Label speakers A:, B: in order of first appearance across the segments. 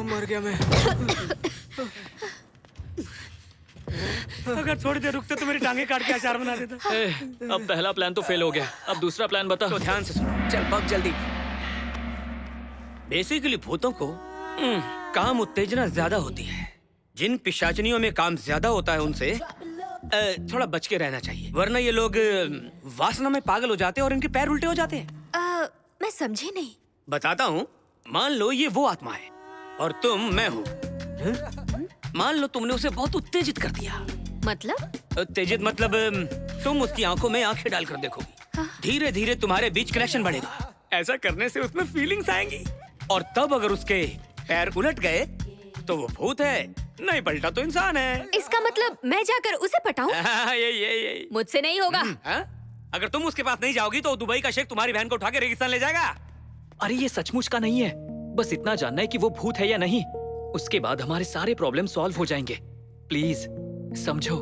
A: मर गया मैं। अगर थोड़ी देर रुकते तो मेरी टांगे काट के अचार बना देता।
B: अब पहला प्लान तो फेल हो गया, अब दूसरा प्लान बता।
A: तो ध्यान से सुनो, चल बहुत जल्दी। बेसिकली भूतों को काम उत्तेजना ज्यादा होती है। जिन पिशाचनियों में काम ज्यादा होता है उनसे थोड़ा बच के रहना चाहिए, वरना ये लोग वासना में पागल हो जाते हैं और इनके पैर उल्टे हो जाते हैं।
C: मैं समझी नहीं।
A: बताता हूँ। मान लो ये वो आत्मा है और तुम मैं हूँ। मान लो तुमने उसे बहुत उत्तेजित कर दिया।
C: मतलब?
A: उत्तेजित मतलब तुम उसकी आंखों में आंखें डालकर देखोगी। धीरे धीरे तुम्हारे बीच कनेक्शन बढ़ेगा। ऐसा करने से उसमें फीलिंग्स आएंगी और तब अगर उसके पैर उलट गए तो वो भूत है, नहीं पलटा तो इंसान है।
C: इसका मतलब मैं जाकर उसे पटाऊं?
A: ये
C: मुझसे नहीं होगा।
A: अगर तुम उसके पास नहीं जाओगी तो दुबई का शेख तुम्हारी बहन को उठा के रेगिस्तान ले जाएगा।
B: अरे ये सचमुच का नहीं है, बस इतना जानना है कि वो भूत है या नहीं। उसके बाद हमारे सारे प्रॉब्लम सॉल्व हो जाएंगे। प्लीज समझो।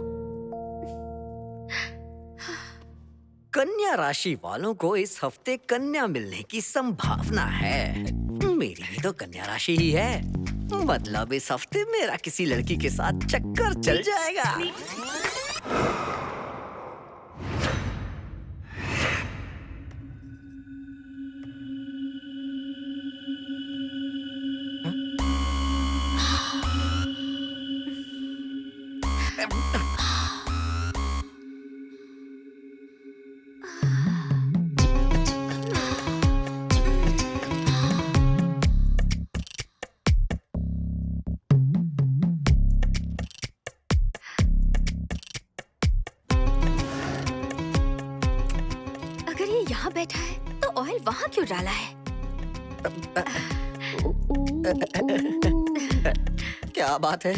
D: कन्या राशि वालों को इस हफ्ते कन्या मिलने की संभावना है। मेरी भी तो कन्या राशि ही है, मतलब इस हफ्ते मेरा किसी लड़की के साथ चक्कर चल जाएगा।
C: यहाँ बैठा है तो ऑयल वहाँ क्यों डाला है?
D: क्या बात है?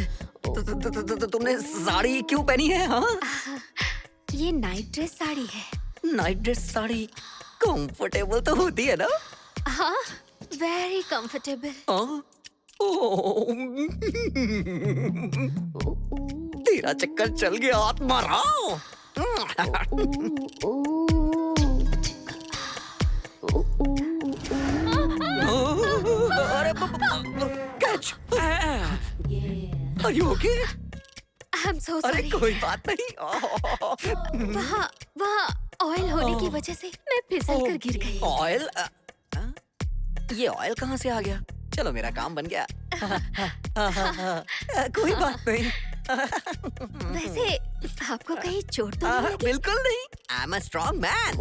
D: तुमने साड़ी क्यों पहनी है? हाँ,
C: ये नाइट ड्रेस साड़ी है।
D: नाइट ड्रेस साड़ी कंफर्टेबल तो होती है ना?
C: हाँ, वेरी कंफर्टेबल।
D: तेरा चक्कर चल गया आत्मा Rao. Catch. Are you okay?
C: I'm so sorry.
D: अरे कोई बात नहीं।
C: वहाँ ऑयल होने की वजह से मैं फिसल कर गिर गई।
D: ऑयल? ये ऑयल कहाँ से आ गया? चलो मेरा काम बन गया। कोई बात नहीं।
C: वैसे आपको कहीं चोट तो नहीं लगी?
D: बिल्कुल नहीं। I'm a strong man.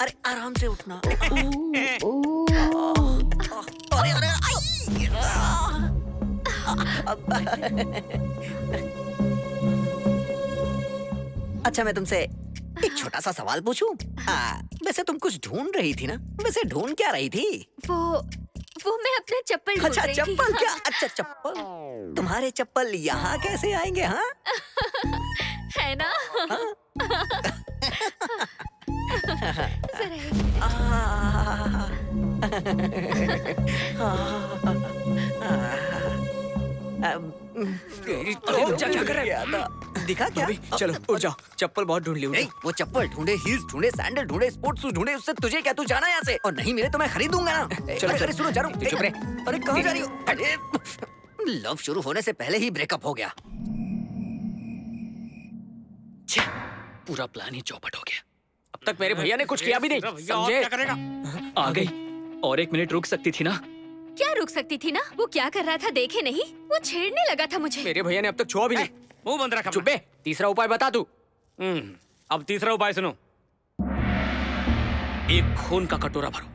D: अरे आराम से उठना। अरे अरे अच्छा, मैं तुमसे एक छोटा सा सवाल पूछूं? वैसे तुम कुछ ढूंढ रही थी ना? वैसे ढूंढ क्या रही थी?
C: वो मैं अपना चप्पल ढूंढ
D: अच्छा
C: रही थी।
D: चप्पल क्या? अच्छा चप्पल। तुम्हारे चप्पल यहाँ कैसे आएंगे? हाँ
C: है ना?
A: क्या कर रहे हो?
D: दिखा क्या?
A: चलो उठ जाओ, चप्पल बहुत ढूंढ ली।
D: नहीं, वो चप्पल ढूंढे, हील्स ढूंढे, सैंडल ढूंढे, स्पोर्ट्स शूज ढूंढे, उससे तुझे क्या? तू जाना यहाँ से, और नहीं मिले तो मैं खरीदूंगा ना।
A: चलो,
D: अरे सुनो, जा रहा हूँ।
A: चुप रहे।
D: अरे कहाँ जा रही हो? अरे लव शुरू होने से पहले ही ब्रेकअप हो गया।
B: पूरा प्लान ही चौपट हो गया।
A: अब तक मेरे भैया ने कुछ किया भी नहीं, समझे? क्या करेगा?
B: आ गई, और 1 मिनट रुक सकती थी ना?
C: क्या रुक सकती थी ना? वो क्या कर रहा था देखे नहीं? वो छेड़ने लगा था मुझे।
A: मेरे भैया ने अब तक छुआ भी नहीं। मुंह बंद रखा। चुप। तीसरा उपाय बता तू। अब तीसरा उपाय सुनो। एक खून का कटोरा भरो,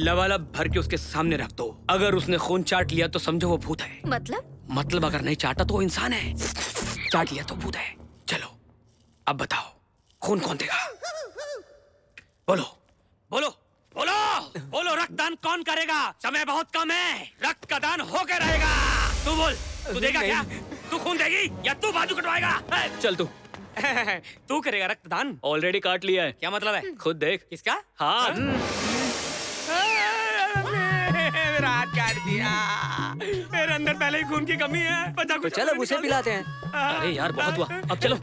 A: लबालब भर के उसके सामने रख दो। अगर उसने खून चाट लिया तो समझो वो भूत है। मतलब अगर नहीं चाटा तो वो इंसान है, चाट लिया तो भूत है। चलो अब बताओ, खून कौन देगा? बोलो बोलो बोलो बोलो, रक्तदान कौन करेगा? समय बहुत कम है, रक्त का दान होकर रहेगा। तू बोल, तू देगा क्या? तू खून देगी या तू बाजू कटवाएगा?
B: चल तू
A: तू करेगा रक्तदान?
B: ऑलरेडी काट लिया है।
A: क्या मतलब है?
B: खुद देख।
A: किसका?
B: हाँ।
A: मेरा हाथ काट दिया। मेरे अंदर पहले ही खून की कमी है। बचा कुछ?
D: चलो उसे पिलाते हैं।
B: अरे यार बहुत हुआ, अब चलो।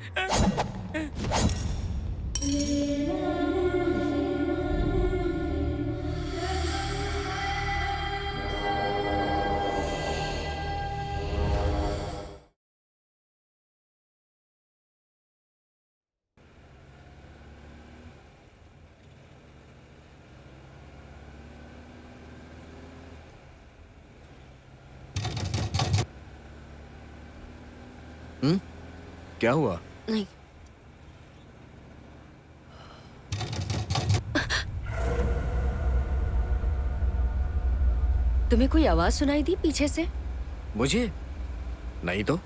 E: क्या हुआ?
C: नहीं। तुम्हें कोई आवाज सुनाई दी पीछे से?
E: मुझे नहीं तो।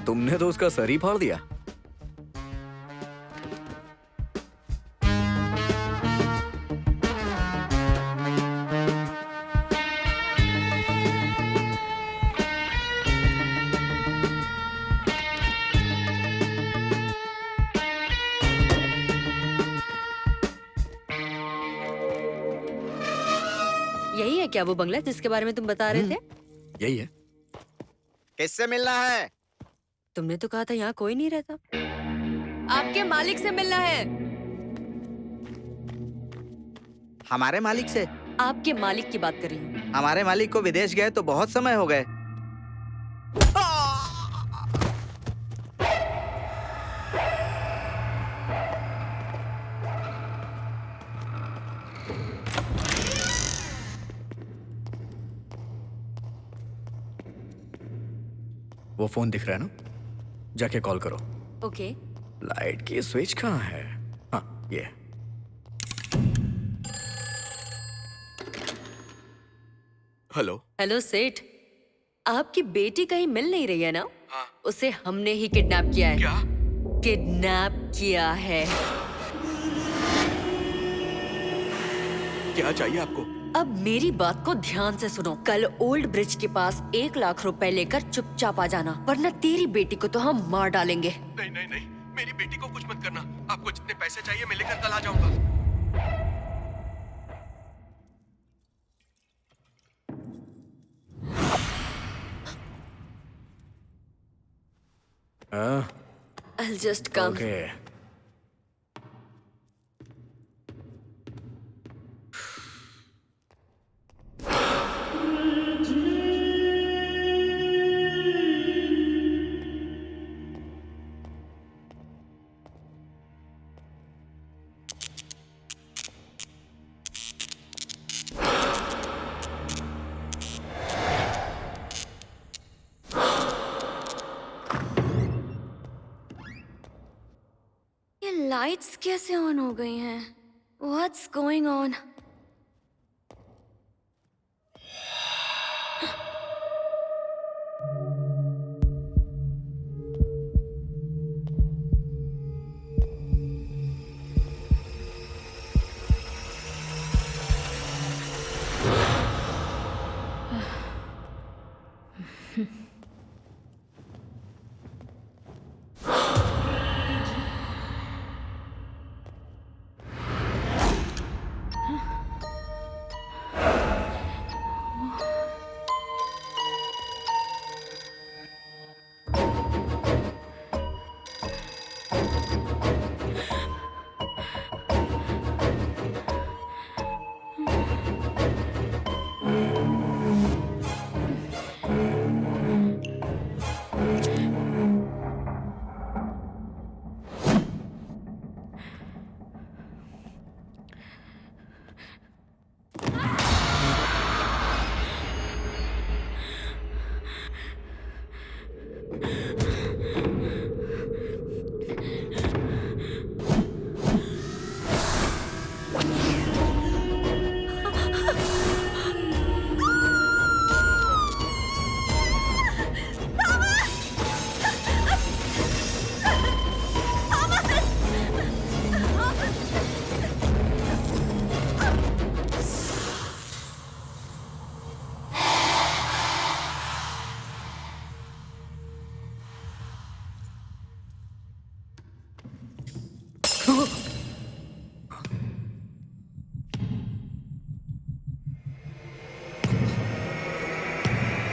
E: तुमने तो उसका सर ही फाड़ दिया।
C: यही है क्या वो बंगला जिसके बारे में तुम बता रहे थे?
E: यही है।
F: किससे मिलना है?
C: तुमने तो कहा था यहाँ कोई नहीं रहता। आपके मालिक से मिलना है।
F: हमारे मालिक से?
C: आपके मालिक की बात कर रही हूँ।
F: हमारे मालिक को विदेश गए तो बहुत समय हो गए।
E: वो फोन दिख रहा है ना? जाके कॉल करो।
C: ओके।
E: लाइट की स्विच कहाँ है? हाँ, ये।
A: हेलो।
C: हेलो सेठ, आपकी बेटी कहीं मिल नहीं रही है ना? हाँ। उसे हमने ही किडनैप किया है।
A: क्या?
C: किडनैप किया है।
A: क्या चाहिए आपको?
C: अब मेरी बात को ध्यान से सुनो। कल ओल्ड ब्रिज के पास 1 लाख रुपए लेकर चुपचाप आ जाना, वरना तेरी बेटी को तो हम मार डालेंगे।
A: नहीं नहीं नहीं, मेरी बेटी को कुछ मत करना। आपको जितने पैसे चाहिए मैं लेकर कल आ जाऊंगा।
C: I'll just come.
E: ओके।
C: ये लाइट्स कैसे ऑन हो गई हैं? What's going on?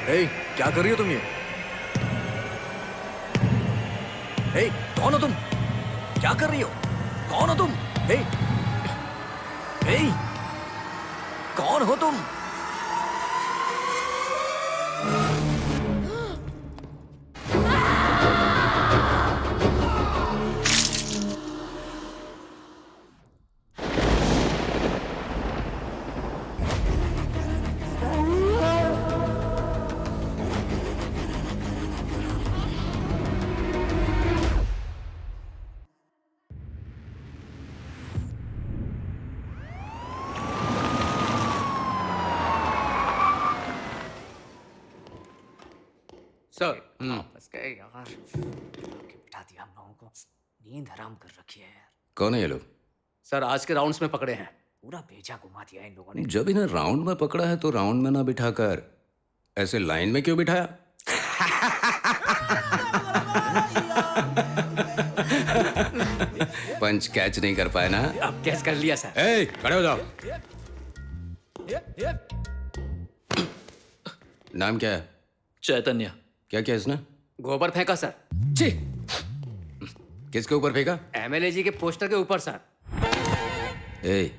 E: ए, क्या कर रही हो तुम ये? हे, कौन हो तुम? क्या कर रही हो? कौन हो तुम? हे, हे, कौन हो तुम?
A: सर
D: बस गए यार, बिठा दिया हम लोगों को। नींद हराम कर रखी है यार।
G: कौन है ये लोग?
A: सर आज के राउंड्स में पकड़े हैं।
D: पूरा भेजा घुमा दिया इन लोगों ने।
G: जब इन्हें राउंड में पकड़ा है तो राउंड में ना बिठाकर ऐसे लाइन में क्यों बिठाया? पंच कैच नहीं कर पाए ना?
A: अब कैच कर लिया सर।
G: ए, खड़े हो जाओ। नाम क्या है?
B: चैतन्य।
G: क्या किया इसने?
A: गोबर फेंका सर।
G: छी! किसके ऊपर फेंका?
A: एमएलए जी के पोस्टर के ऊपर सर।
G: ए,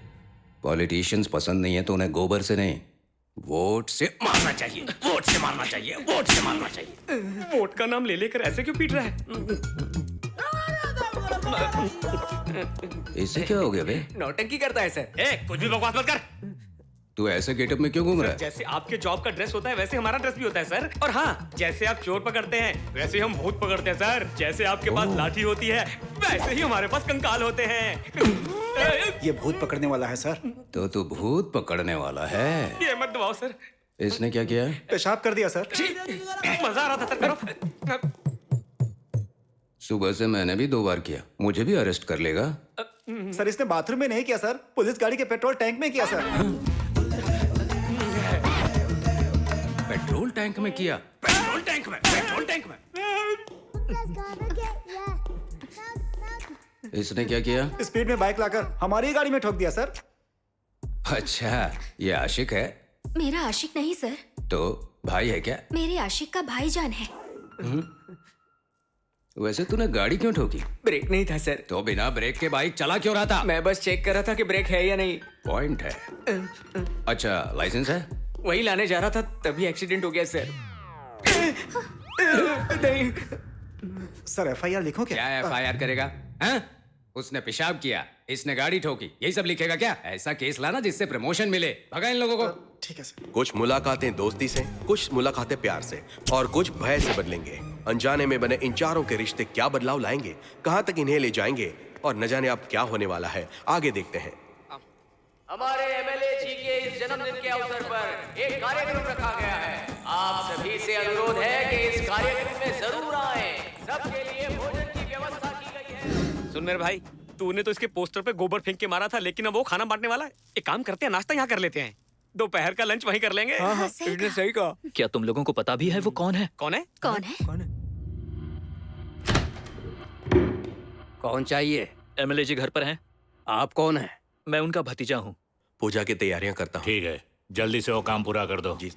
G: पॉलिटिशियंस पसंद नहीं है तो उन्हें गोबर से नहीं, वोट से मारना चाहिए। वोट से मारना चाहिए। वोट से मारना चाहिए।
A: वोट का नाम ले लेकर ऐसे क्यों पीट रहा है?
G: इससे क्या हो गया बे?
A: नौटंकी करता है सर। ए, कुछ भी बकवास मत कर।
G: तू ऐसे गेटअप में क्यों घूम रहा है?
A: जैसे आपके जॉब का ड्रेस होता है वैसे हमारा ड्रेस भी होता है सर। और हाँ, जैसे आप चोर पकड़ते हैं वैसे हम भूत पकड़ते हैं सर। जैसे आपके पास लाठी होती है वैसे ही हमारे पास कंकाल होते हैं।
H: ये भूत पकड़ने वाला है सर।
G: तो तू भूत पकड़ने वाला है।
A: ये मत दबाओ सर।
G: इसने क्या किया?
H: पेशाब कर दिया सर।
A: मजा आ रहा था सर। करो।
G: सुबह से मैंने भी 2 बार किया, मुझे भी अरेस्ट कर लेगा?
H: सर इसने बाथरूम में नहीं किया सर, पुलिस गाड़ी के पेट्रोल टैंक में किया सर।
G: पेट्रोल टैंक में किया?
A: पेट्रोल टैंक में, पेट्रोल टैंक में।
G: इसने क्या किया?
H: स्पीड में बाइक लाकर हमारी ही गाड़ी में ठोक दिया सर।
G: अच्छा, ये आशिक है?
I: मेरा आशिक नहीं सर,
G: तो भाई है क्या?
I: मेरे आशिक का भाईजान है।
G: वैसे तूने गाड़ी क्यों ठोकी?
A: ब्रेक नहीं था सर।
G: तो बिना ब्रेक के बाइक चला क्यों रहा था?
A: मैं बस चेक कर रहा था कि ब्रेक है या नहीं।
G: पॉइंट है। अच्छा, लाइसेंस है?
A: वही लाने जा रहा था तभी एक्सीडेंट हो गया सर। नहीं
H: सर एफआईआर लिखो क्या?
G: क्या एफआईआर करेगा? हैं? उसने पेशाब किया, इसने गाड़ी ठोकी, यही सब लिखेगा क्या? ऐसा केस लाना जिससे प्रमोशन मिले। भगा इन लोगों को।
H: ठीक है सर।
J: कुछ मुलाकातें दोस्ती से, कुछ मुलाकातें प्यार से और कुछ भय से बदलेंगे। अनजाने में बने इन चारों के रिश्ते क्या बदलाव लाएंगे, कहां तक इन्हें ले जाएंगे और न जाने अब क्या होने वाला है। आगे देखते हैं।
K: हमारे एमएलए जी के इस जन्मदिन के अवसर पर एक कार्यक्रम रखा गया है। आप सभी से अनुरोध है कि इस कार्यक्रम में जरूर आएं। सबके लिए भोजन की व्यवस्था की गई है।
A: सुन मेरे भाई, तूने तो इसके पोस्टर पे गोबर फेंक के मारा था, लेकिन अब वो खाना बांटने वाला है। एक काम करते हैं, नाश्ता यहाँ कर लेते हैं, दोपहर का लंच वहीं कर लेंगे।
I: हाँ, सही
A: कहा।
B: क्या तुम लोगों को पता भी है वो कौन है?
A: कौन है?
I: कौन है?
A: कौन चाहिए?
B: एमएलए जी घर पर हैं?
A: आप कौन है?
B: मैं उनका भतीजा हूँ।
J: पूजा की तैयारियां करता हूँ।
L: ठीक है, जल्दी से वो काम पूरा कर दो।
J: जी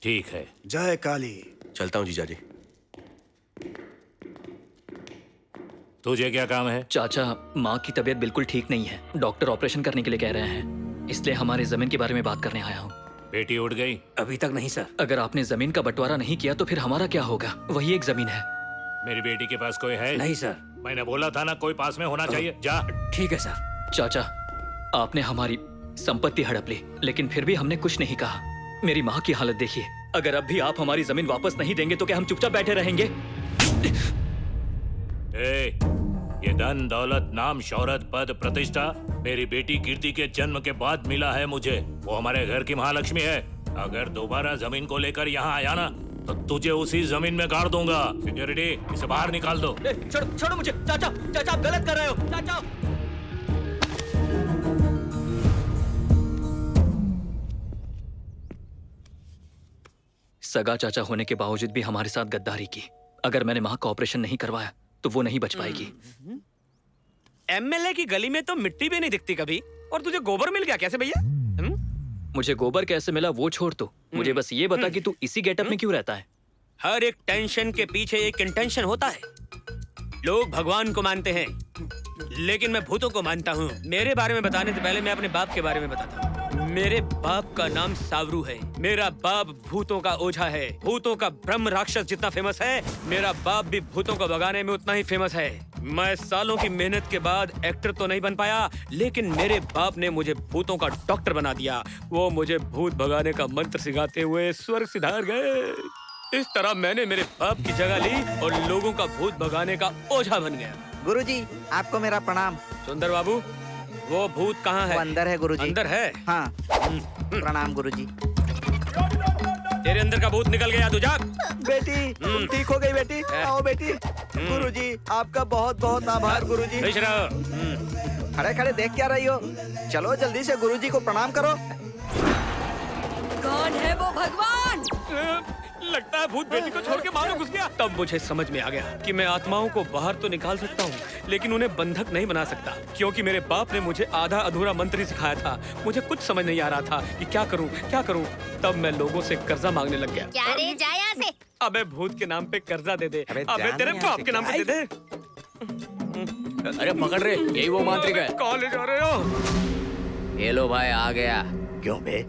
L: ठीक है।
H: जय काली।
J: चलता हूँ जीजा जी।
L: तुझे क्या काम है?
B: चाचा, माँ की तबीयत बिल्कुल ठीक नहीं है, डॉक्टर ऑपरेशन करने के लिए कह रहे हैं, इसलिए हमारे जमीन के बारे में बात करने आया हूँ।
L: बेटी उठ गई?
A: अभी तक नहीं सर।
B: अगर आपने जमीन का बंटवारा नहीं किया तो फिर हमारा क्या होगा? वही एक जमीन है।
L: मेरी बेटी के पास कोई है?
A: नहीं सर।
L: मैंने बोला था ना, कोई पास में होना चाहिए। जा।
A: ठीक है सर।
B: चाचा, आपने हमारी संपत्ति हड़प ली, लेकिन फिर भी हमने कुछ नहीं कहा। मेरी माँ की हालत देखिए, अगर अब भी आप हमारी जमीन वापस नहीं देंगे तो क्या हम चुपचाप बैठे रहेंगे?
L: ये धन दौलत नाम शौहरत पद प्रतिष्ठा मेरी बेटी कीर्ति के जन्म के बाद मिला है मुझे। वो हमारे घर की महालक्ष्मी है। अगर दोबारा जमीन को लेकर यहाँ आया ना तो तुझे उसी जमीन में गाड़ दूंगा। सिक्योरिटी, इसे बाहर निकाल दो।
B: छोड़ो मुझे। चाचा, चाचा आप गलत कर रहे हो। चाचा। सगा चाचा होने के बावजूद भी हमारे साथ गद्दारी की। अगर मैंने माँ का ऑपरेशन नहीं करवाया तो वो नहीं बच पाएगी।
A: एमएलए की गली में तो मिट्टी भी नहीं दिखती कभी, और तुझे गोबर मिल गया कैसे भैया?
B: मुझे गोबर कैसे मिला वो छोड़ तो मुझे बस ये बता कि तू इसी गेटअप में क्यों रहता है?
A: हर एक टेंशन के पीछे एक इंटेंशन होता है। लोग भगवान को मानते हैं, लेकिन मैं भूतों को मानता हूँ। मेरे बारे में बताने से पहले मैं अपने बाप के बारे में बताता हूँ। मेरे बाप का नाम सावरू है। मेरा बाप भूतों का ओझा है। भूतों का ब्रह्म राक्षस जितना फेमस है, मेरा बाप भी भूतों को भगाने में उतना ही फेमस है। मैं सालों की मेहनत के बाद एक्टर तो नहीं बन पाया, लेकिन मेरे बाप ने मुझे भूतों का डॉक्टर बना दिया। वो मुझे भूत भगाने का मंत्र सिखाते हुए स्वर्ग सिधार गए। इस तरह मैंने मेरे बाप की जगह ली और लोगों का भूत भगाने का ओझा बन गया।
F: गुरुजी, आपको मेरा प्रणाम।
A: सुंदर बाबू, वो भूत कहाँ है?
F: वो अंदर है गुरुजी।
A: अंदर है?
F: हाँ। प्रणाम गुरुजी।
A: तेरे अंदर का भूत निकल गया, तू जा।
F: बेटी, तुम ठीक हो गई बेटी? आओ बेटी। गुरुजी, आपका बहुत बहुत आभार गुरुजी। खड़े खड़े देख क्या रही हो? चलो जल्दी से गुरुजी को प्रणाम करो।
C: कौन है वो भगवान?
A: लगता है भूत बेटी को छोड़ के बाहर घुस गया। तब मुझे समझ में आ गया कि मैं आत्माओं को बाहर तो निकाल सकता हूँ, लेकिन उन्हें बंधक नहीं बना सकता, क्योंकि मेरे बाप ने मुझे आधा अधूरा मंत्र ही सिखाया था। मुझे कुछ समझ नहीं आ रहा था कि क्या करूँ क्या करूँ। तब मैं लोगों से कर्जा मांगने लग गया।
I: क्या रे, जा यहाँ से।
A: अबे भूत के नाम पे कर्जा दे दे। अबे तेरे बाप के नाम पे दे दे।
K: अरे पकड़ रे, यही वो मांत्रिक है।
A: कहाँ ले जा रहे हो?
K: ये लो भाई, आ गया।
M: क्यों बे?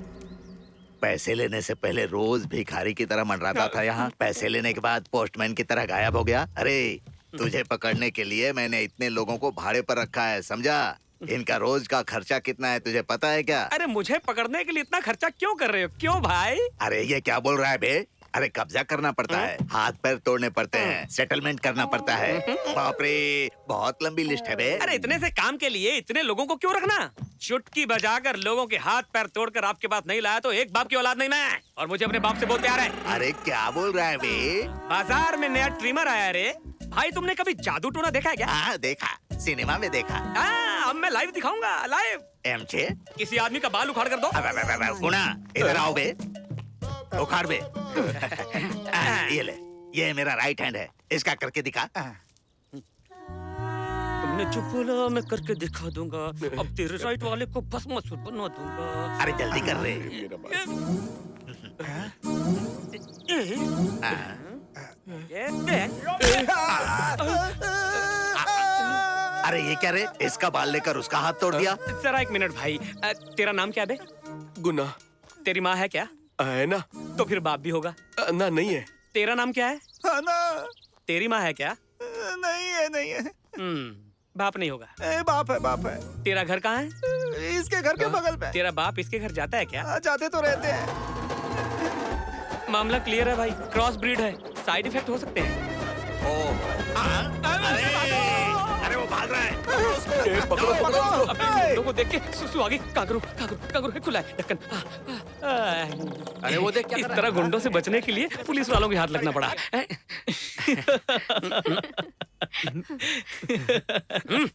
M: पैसे लेने से पहले रोज भिखारी की तरह मंडराता था यहाँ, पैसे लेने के बाद पोस्टमैन की तरह गायब हो गया। अरे तुझे पकड़ने के लिए मैंने इतने लोगों को भाड़े पर रखा है, समझा? इनका रोज का खर्चा कितना है तुझे पता है क्या?
A: अरे मुझे पकड़ने के लिए इतना खर्चा क्यों कर रहे हो? क्यों भाई?
M: अरे ये क्या बोल रहा है बे? अरे कब्जा करना पड़ता है, हाथ पैर तोड़ने पड़ते हैं, सेटलमेंट करना पड़ता है। बाप रे, बहुत लंबी लिस्ट है बे।
A: अरे इतने से काम के लिए इतने लोगों को क्यों रखना? चुटकी बजाकर लोगों के हाथ पैर तोड़कर आपके पास नहीं लाया तो एक बाप की औलाद नहीं मैं, और मुझे अपने बाप से बहुत प्यार है।
M: अरे क्या बोल रहा है बे?
A: बाजार में नया ट्रिमर आया रे। भाई तुमने कभी जादू टोना देखा है क्या?
M: हाँ देखा, सिनेमा में देखा।
A: अब मैं लाइव दिखाऊंगा, लाइव।
M: एमचे?
A: किसी आदमी का बाल उखाड़ कर दो।
M: गुना, इधर आओ बे, उखाड़ बे। ये ले, ये मेरा राइट हैंड है, इसका करके दिखा।
A: तुमने चुप बोला, मैं करके दिखा दूंगा। अब तेरे राइट वाले को भस्मासुर बना दूंगा।
M: अरे जल्दी कर रे। अरे ये क्या रे? इसका बाल लेकर उसका हाथ तोड़ दिया।
A: जरा एक मिनट भाई, तेरा नाम क्या बे?
J: गुना।
A: तेरी माँ है क्या?
J: है ना।
A: तो फिर बाप भी होगा
J: ना? नहीं है।
A: तेरा नाम क्या है?
F: ना।
A: तेरी माँ है क्या?
F: नहीं है, नहीं है।
A: बाप नहीं होगा।
F: बाप है, बाप है।
A: तेरा घर कहाँ है?
F: इसके घर के बगल पे।
A: तेरा बाप इसके घर जाता है क्या?
F: जाते तो रहते हैं।
A: मामला क्लियर है भाई, क्रॉस ब्रीड है, साइड इफेक्ट हो सकते हैं।
M: अरे वो भाग रहा है।
J: पकड़ो पकड़ो उसको।
A: लोगों को देख के सुसु आगे कांगरू है, खुला है ढक्कन।
K: अरे वो देख क्या
A: इस तरह गुंडों से बचने के लिए पुलिस वालों के हाथ लगना पड़ा।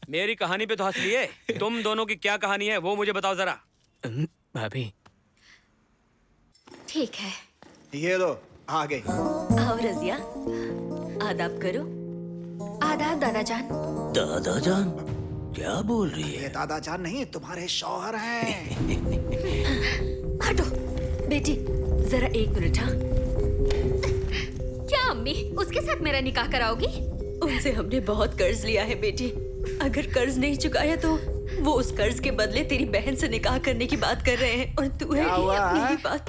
A: मेरी कहानी पे तो हंस लिए। तुम दोनों की क्या कहानी है वो मुझे बताओ जरा।
B: भाभी।
C: ठीक है,
H: ये लो आ गई।
C: आओ रजिया, आदाब करो।
I: आदाब दादाजान।
M: दादाजान क्या बोल रही है?
H: ये दादाजान नहीं, तुम्हारे शौहर हैं।
C: हटो बेटी, जरा एक मिनट। हाँ,
I: क्या अम्मी उसके साथ मेरा निकाह कराओगी?
C: उनसे हमने बहुत कर्ज लिया है बेटी। अगर कर्ज नहीं चुकाया तो वो उस कर्ज के बदले तेरी बहन से निकाह करने की बात कर रहे हैं, और तू है अपनी ही बात।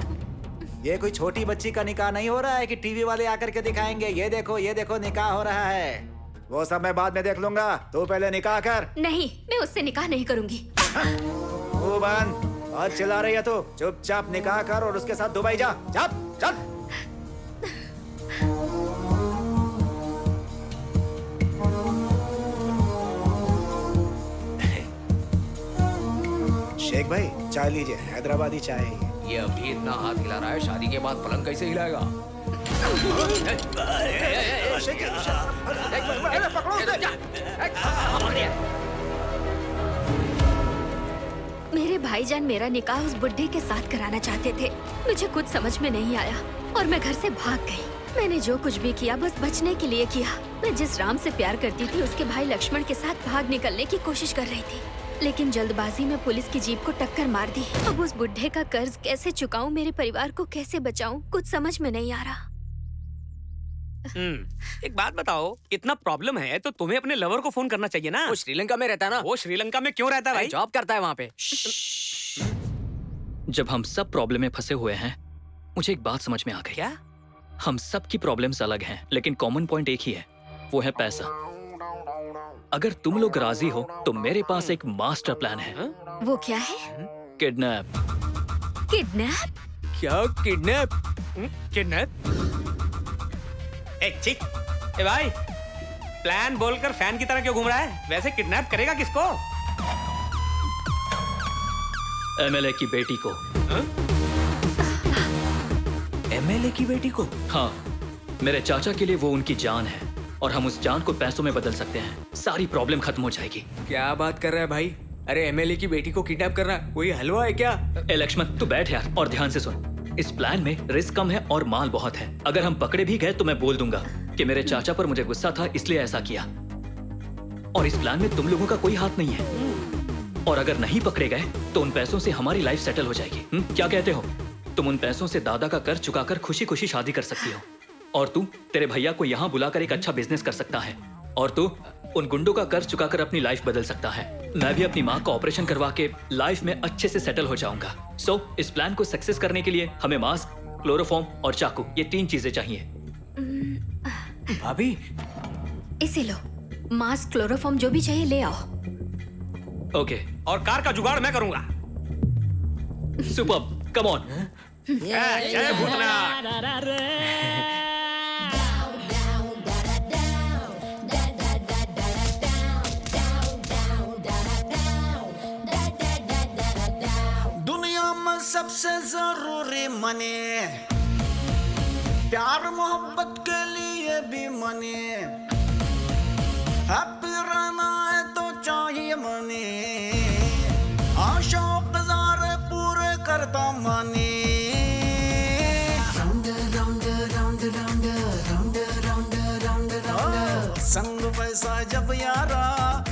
H: ये कोई छोटी बच्ची का निकाह नहीं हो रहा है कि टीवी वाले आकर के दिखाएंगे। ये देखो निकाह हो रहा है। वो सब मैं बाद में देख लूंगा, तू पहले निकाह कर।
I: नहीं, मैं उससे निकाह नहीं करूंगी।
H: वो बंद और चिल्ला रही है तू। चुपचाप निकाह कर और उसके साथ दुबई जा। चल चल। शेख भाई चाय लीजिए, हैदराबादी चाय है।
K: ये अभी इतना हाथ हिला रहा है, शादी के बाद पलंग कैसे हिलाएगा?
I: मेरे भाईजान मेरा निकाह उस बुड्ढे के साथ कराना चाहते थे। मुझे कुछ समझ में नहीं आया और मैं घर से भाग गई। मैंने जो कुछ भी किया बस बचने के लिए किया। मैं जिस राम से प्यार करती थी उसके भाई लक्ष्मण के साथ भाग निकलने की कोशिश कर रही थी, लेकिन जल्दबाजी में पुलिस की जीप को टक्कर मार दी। अब उस बुड्ढे का कर्ज कैसे चुकाऊं, मेरे परिवार को कैसे बचाऊं, कुछ समझ में नहीं आ रहा।
A: एक बात बताओ, इतना प्रॉब्लम है तो तुम्हें अपने लवर को फोन करना चाहिए ना।
E: वो श्रीलंका में रहता है ना।
A: वो श्रीलंका में क्यों रहता है भाई?
E: जॉब करता है वहाँ पे।
B: जब हम सब प्रॉब्लम में फंसे हुए हैं, मुझे एक बात समझ में आ गई।
A: क्या?
B: हम सब की प्रॉब्लम्स अलग हैं, लेकिन कॉमन पॉइंट एक ही है, वो है पैसा। अगर तुम लोग राजी हो तो मेरे पास एक मास्टर प्लान है।
I: वो क्या है?
B: किडनैप।
I: किडनैप?
A: क्या किडनैप? किडनैप? ठीक। ए भाई, प्लान बोलकर फैन की तरह क्यों घूम रहा है? वैसे किडनैप करेगा किसको?
B: एमएलए की बेटी को।
E: एमएलए की बेटी को?
B: हाँ, मेरे चाचा के लिए वो उनकी जान है और हम उस जान को पैसों में बदल सकते हैं। सारी प्रॉब्लम खत्म हो जाएगी।
E: क्या बात कर रहा है भाई? अरे एमएलए की बेटी को किडनैप करना कोई हलवा है क्या?
B: ए लक्ष्मण, तू बैठ यार और ध्यान से सुन। इस प्लान में रिस्क कम है और माल बहुत है। अगर हम पकड़े भी गए तो मैं बोल दूंगा कि मेरे चाचा पर मुझे गुस्सा था इसलिए ऐसा किया। और इस प्लान में तुम लोगों का कोई हाथ नहीं है। और अगर नहीं पकड़े गए तो उन पैसों से हमारी लाइफ सेटल हो जाएगी। क्या कहते हो? तुम उन पैसों से दादा का कर्ज चुकाकर खुशी खुशी शादी कर सकती हो। और तू तेरे भैया को यहाँ बुलाकर एक अच्छा बिजनेस कर सकता है। और तू उन गुंडों का कर्ज चुकाकर अपनी लाइफ बदल सकता है। मैं भी अपनी माँ का ऑपरेशन करवा के लाइफ में अच्छे से सेटल हो जाऊंगा। सो इस प्लान को सक्सेस करने के लिए हमें मास्क, क्लोरोफॉर्म और चाकू, ये 3 चीजें चाहिए।
E: भाभी,
I: इसे लो। मास्क, क्लोरोफॉर्म, जो भी चाहिए ले आओ।
B: ओके।
A: और कार का जुगाड़ मैं करूंगा।
B: Superb, come on.
A: जय भूतनाथ।
N: सबसे जरूरी मनी, प्यार मोहब्बत के लिए भी मनी, हैप्पी रहना है तो चाहिए मनी, आशा गुजारे पूरे करता money. Round round round round round round round round, संग पैसा जब यारा,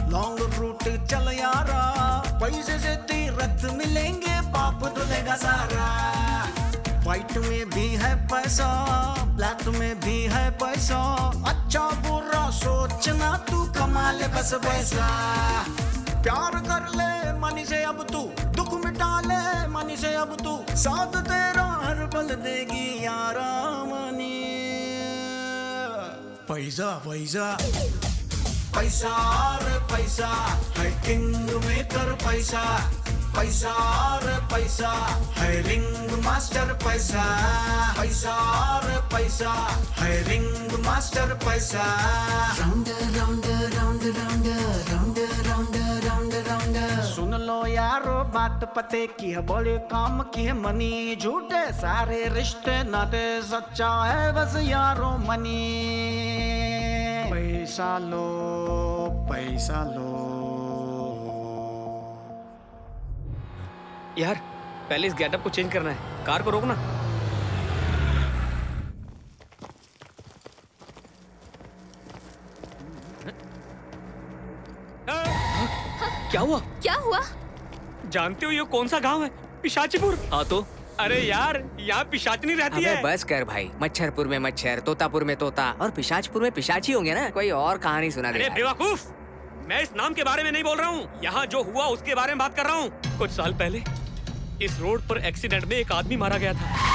N: लॉन्ग रूट चल यारा, पैसे से तीरथ मिलेंगे, पाप धुलेगा सारा। व्हाइट में भी है पैसा, ब्लैक में भी है पैसा, अच्छा बुरा सोचना, तू कमा ले बस पैसा। प्यार कर ले मनी से अब तू, दुख मिटा ले मनी से अब तू, साथ तेरा हर पल देगी यारा मनी। पैसा पैसा पैसा रे पैसा है किंग मेकर पैसा, पैसा रे पैसा है रिंग मास्टर पैसा, पैसा रे पैसा है रिंग मास्टर पैसा। Round round round round round round round round, सुन लो यारो बात पते की है, बोले काम की है मनी, झूठे सारे रिश्ते नाते, सच्चा है बस यारो मनी। पैसा लो पैसा लो।
A: यार, पहले इस गेटअप को चेंज करना है। कार को रोकना।
B: क्या हुआ?
I: क्या हुआ?
A: जानते हो ये कौन सा गांव है? पिशाचीपुर।
B: हाँ तो
A: अरे यार, यहाँ पिशाचनी रहती है।
E: बस कर भाई, मच्छरपुर में मच्छर, तोतापुर में तोता और पिशाचपुर में पिशाची होंगे ना। कोई और कहानी सुना दे।
A: अरे बेवकूफ, मैं इस नाम के बारे में नहीं बोल रहा हूँ, यहाँ जो हुआ उसके बारे में बात कर रहा हूँ। कुछ साल पहले इस रोड पर एक्सीडेंट में एक आदमी मारा गया था।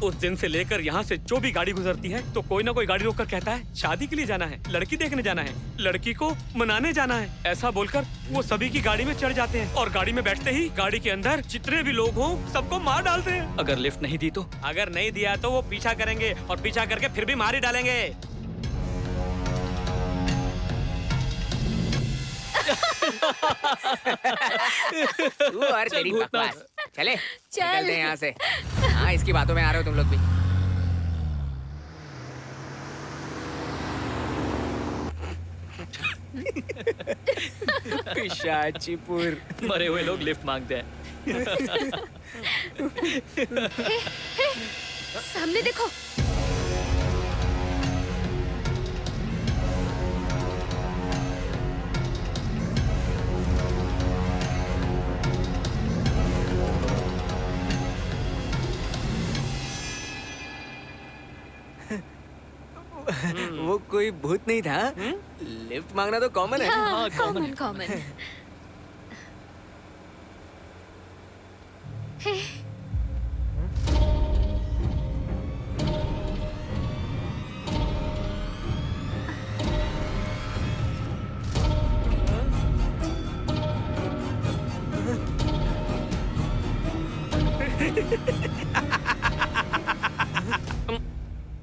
A: उस दिन से लेकर यहाँ से जो भी गाड़ी गुजरती है तो कोई ना कोई गाड़ी रोककर कहता है शादी के लिए जाना है, लड़की देखने जाना है, लड़की को मनाने जाना है। ऐसा बोलकर वो सभी की गाड़ी में चढ़ जाते हैं और गाड़ी में बैठते ही गाड़ी के अंदर जितने भी लोग हों सबको मार डालते हैं।
B: अगर लिफ्ट नहीं दी तो?
A: अगर नहीं दिया तो वो पीछा करेंगे और पीछा करके फिर भी मार ही डालेंगे।
E: तू और तेरी बकवास। चले
I: चल।
E: निकलते हैं यहाँ से। हाँ, इसकी बातों में आ रहे हो तुम लोग भी।
B: पिशाचीपुर। मरे हुए लोग लिफ्ट मांगते हैं।
I: सामने देखो।
E: वो कोई भूत नहीं था। लिफ्ट मांगना तो कॉमन है।
I: हाँ, कॉमन कॉमन। हे,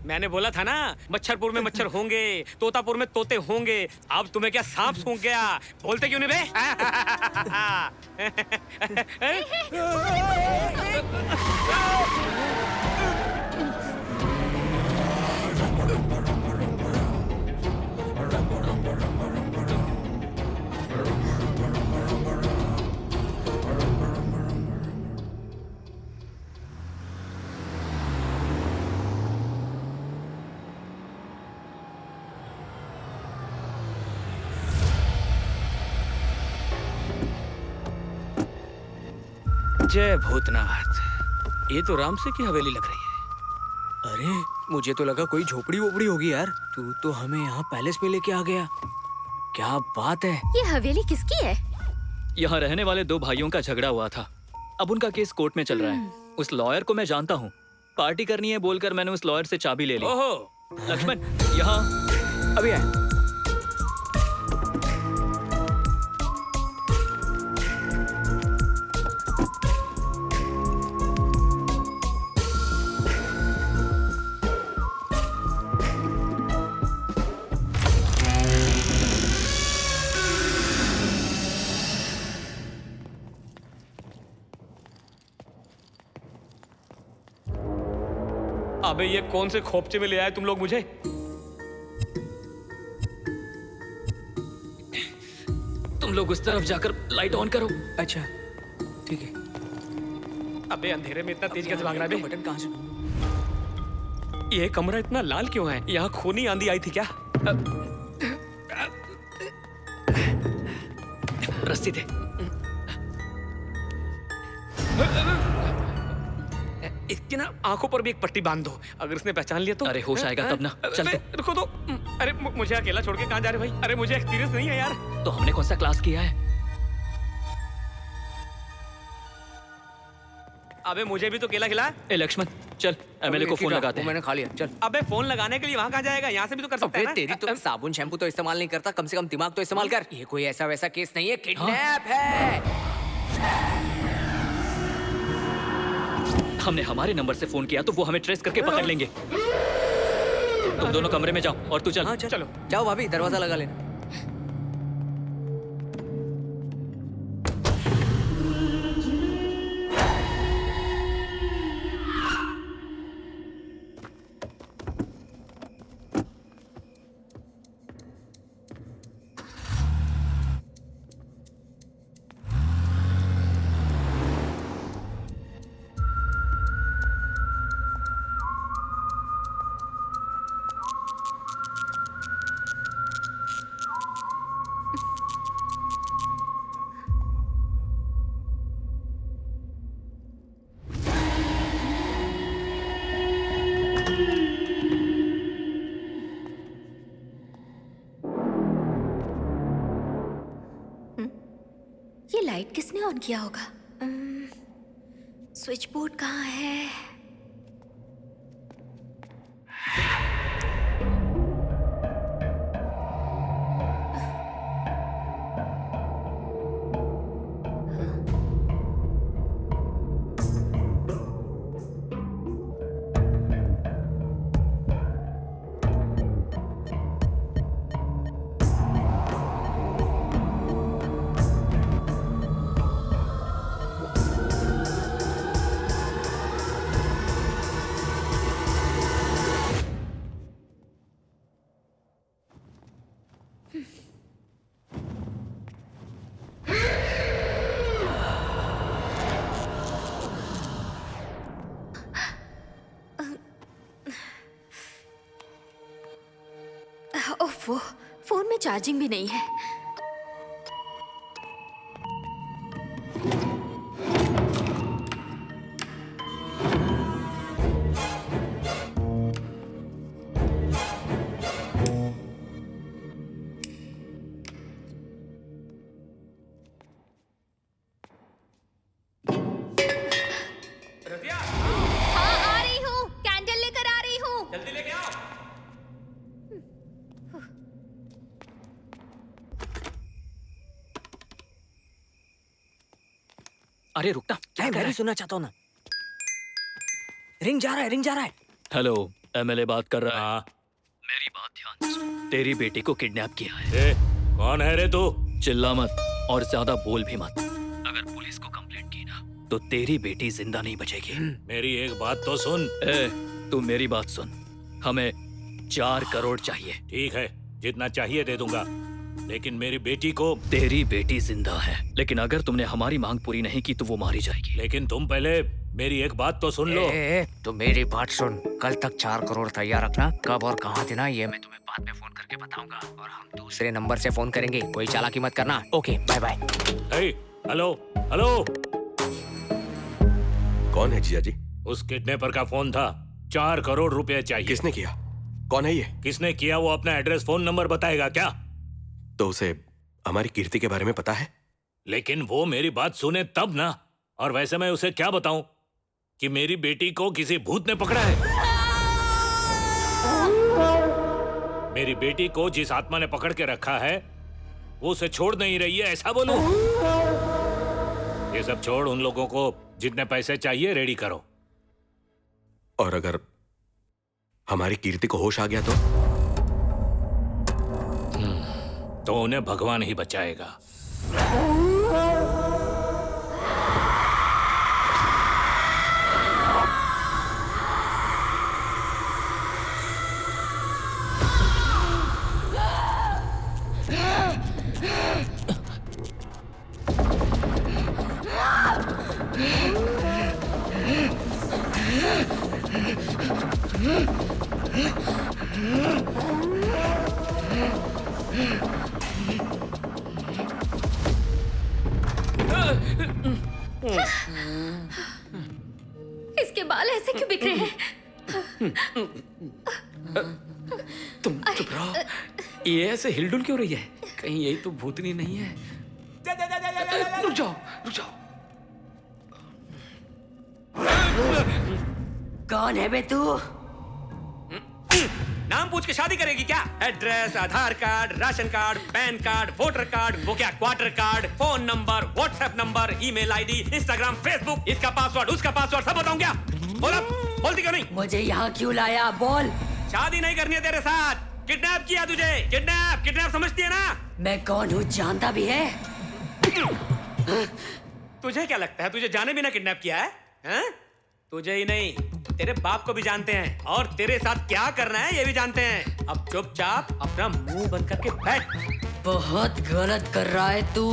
A: मैंने बोला था ना, मच्छरपुर में मच्छर होंगे, तोतापुर में तोते होंगे। अब तुम्हें क्या सांप सूंघ गया? बोलते क्यों नहीं बे? जय भूतनाथ। ये तो राम से की हवेली लग रही है।
E: अरे मुझे तो लगा कोई झोपड़ी वोपड़ी होगी यार। तू तो हमें यहाँ पैलेस में लेके आ गया। क्या बात है।
I: ये हवेली किसकी है?
B: यहाँ रहने वाले दो भाइयों का झगड़ा हुआ था। अब उनका केस कोर्ट में चल रहा है। उस लॉयर को मैं जानता हूँ। पार्टी करनी है बोलकर मैंने उस लॉयर से चाबी ले ली।
A: ओहो,
B: लक्ष्मण यहाँ
E: अभी आए।
A: अबे ये कौन से खोपचे में ले आए तुम लोग मुझे?
B: तुम लोग उस तरफ जाकर लाइट ऑन करो।
E: अच्छा ठीक है।
A: अबे अंधेरे में इतना तेज कैसे भाग रहा है बे?
E: बटन कहाँ से?
A: ये कमरा इतना लाल क्यों है? यहाँ खूनी आंधी आई थी क्या?
B: रस्सी दे।
A: इसकी ना आंखों पर भी एक पट्टी बांध दो। अगर इसने पहचान लिया तो।
B: अरे होश आएगा तब ना। चल तो।
A: रुको तो। अरे मुझे अकेला छोड़ के कहाँ जा रहे भाई? अरे मुझे एक्सपीरियंस नहीं है यार।
B: तो हमने कौन सा क्लास किया है?
A: अबे मुझे भी तो केला खिला।
B: ए लक्ष्मण चल एमएलए को फोन लगाते हैं।
E: मैंने खा लिया। चल।
A: अबे फोन लगाने के लिए वहाँ कहाँ जाएगा? यहाँ से भी तो कर सकते हैं ना।
E: तेरी तो साबुन शैम्पू तो इस्तेमाल नहीं करता, कम से कम दिमाग तो इस्तेमाल कर। ये कोई ऐसा वैसा केस नहीं है, किडनैप है।
B: हमने हमारे नंबर से फोन किया तो वो हमें ट्रेस करके पकड़ लेंगे। तुम दोनों कमरे में जाओ और तू चल।
E: हाँ, चलो जाओ भाभी, दरवाजा लगा लेना।
I: ये लाइट किसने ऑन किया होगा? स्विच बोर्ड कहाँ है? ओफो, फोन में चार्जिंग भी नहीं है।
A: अरे रुकना, क्या
D: मैं भी सुनना चाहता हूँ ना। रिंग जा रहा है।
B: हेलो, एमएलए बात कर रहा है। मेरी बात ध्यान से सुन। तेरी बेटी को किडनैप किया है।
L: कौन है रे तू?
B: चिल्ला मत और ज्यादा बोल भी मत। अगर पुलिस को कंप्लेंट की ना तो तेरी बेटी जिंदा नहीं बचेगी।
L: मेरी एक बात तो सुन।
B: तू मेरी बात सुन। हमें 4 करोड़ चाहिए।
L: ठीक है, जितना चाहिए दे दूंगा, लेकिन मेरी बेटी को।
B: तेरी बेटी जिंदा है, लेकिन अगर तुमने हमारी मांग पूरी नहीं की तो वो मारी जाएगी।
L: लेकिन तुम पहले मेरी एक बात तो सुन लो।
D: तो मेरी बात सुन, कल तक 4 करोड़ तैयार रखना। कब और कहाँ देना ये मैं तुम्हें बाद में फोन करके बताऊंगा, और हम दूसरे नंबर से फोन करेंगे। कोई चालाकी मत करना। Okay, bye bye.
L: Hello hello,
J: कौन है जीजा जी?
L: उस किडनैपर का फोन था। 4 करोड़ रुपए चाहिए।
J: किसने किया? कौन है ये?
L: किसने किया वो अपना एड्रेस फोन नंबर बताएगा क्या?
J: तो उसे हमारी कीर्ति के बारे में पता है?
L: लेकिन वो मेरी बात सुने तब ना। और वैसे मैं उसे क्या बताऊं कि मेरी बेटी को किसी भूत ने पकड़ा है। मेरी बेटी को जिस आत्मा ने पकड़ के रखा है वो उसे छोड़ नहीं रही है, ऐसा बोलूं? ये सब छोड़, उन लोगों को जितने पैसे चाहिए रेडी करो।
J: और अगर हमारी कीर्ति को होश आ गया
L: तो उन्हें भगवान ही बचाएगा।
I: इसके बाल ऐसे क्यों बिखरे हैं?
A: तुम चुप रहो। ये ऐसे हिलडुल क्यों रही है? कहीं यही तो भूतनी नहीं है? रुक जाओ।
D: कौन है बे तू?
A: नाम पूछ के शादी करेगी क्या? Address, Aadhaar card, ration card, pan card, voter card, वो क्या quarter card, phone number, WhatsApp number, email ID, Instagram, Facebook, इसका पासवर्ड, उसका पासवर्ड सब बताऊं क्या? बोलती क्यों नहीं?
D: मुझे यहाँ क्यों लाया? बोल।
A: शादी नहीं करनी है तेरे साथ। किडनैप किया तुझे। किडनैप समझती है ना?
D: मैं कौन हूँ जानता भी है?
A: तुझे क्या लगता है तुझे जाने बिना किडनैप किया है? हैं? तुझे ही नहीं, तेरे बाप को भी जानते हैं, और तेरे साथ क्या करना है ये भी जानते हैं। अब चुपचाप अपना मुंह बंद करके बैठ।
D: बहुत गलत कर रहा है तू।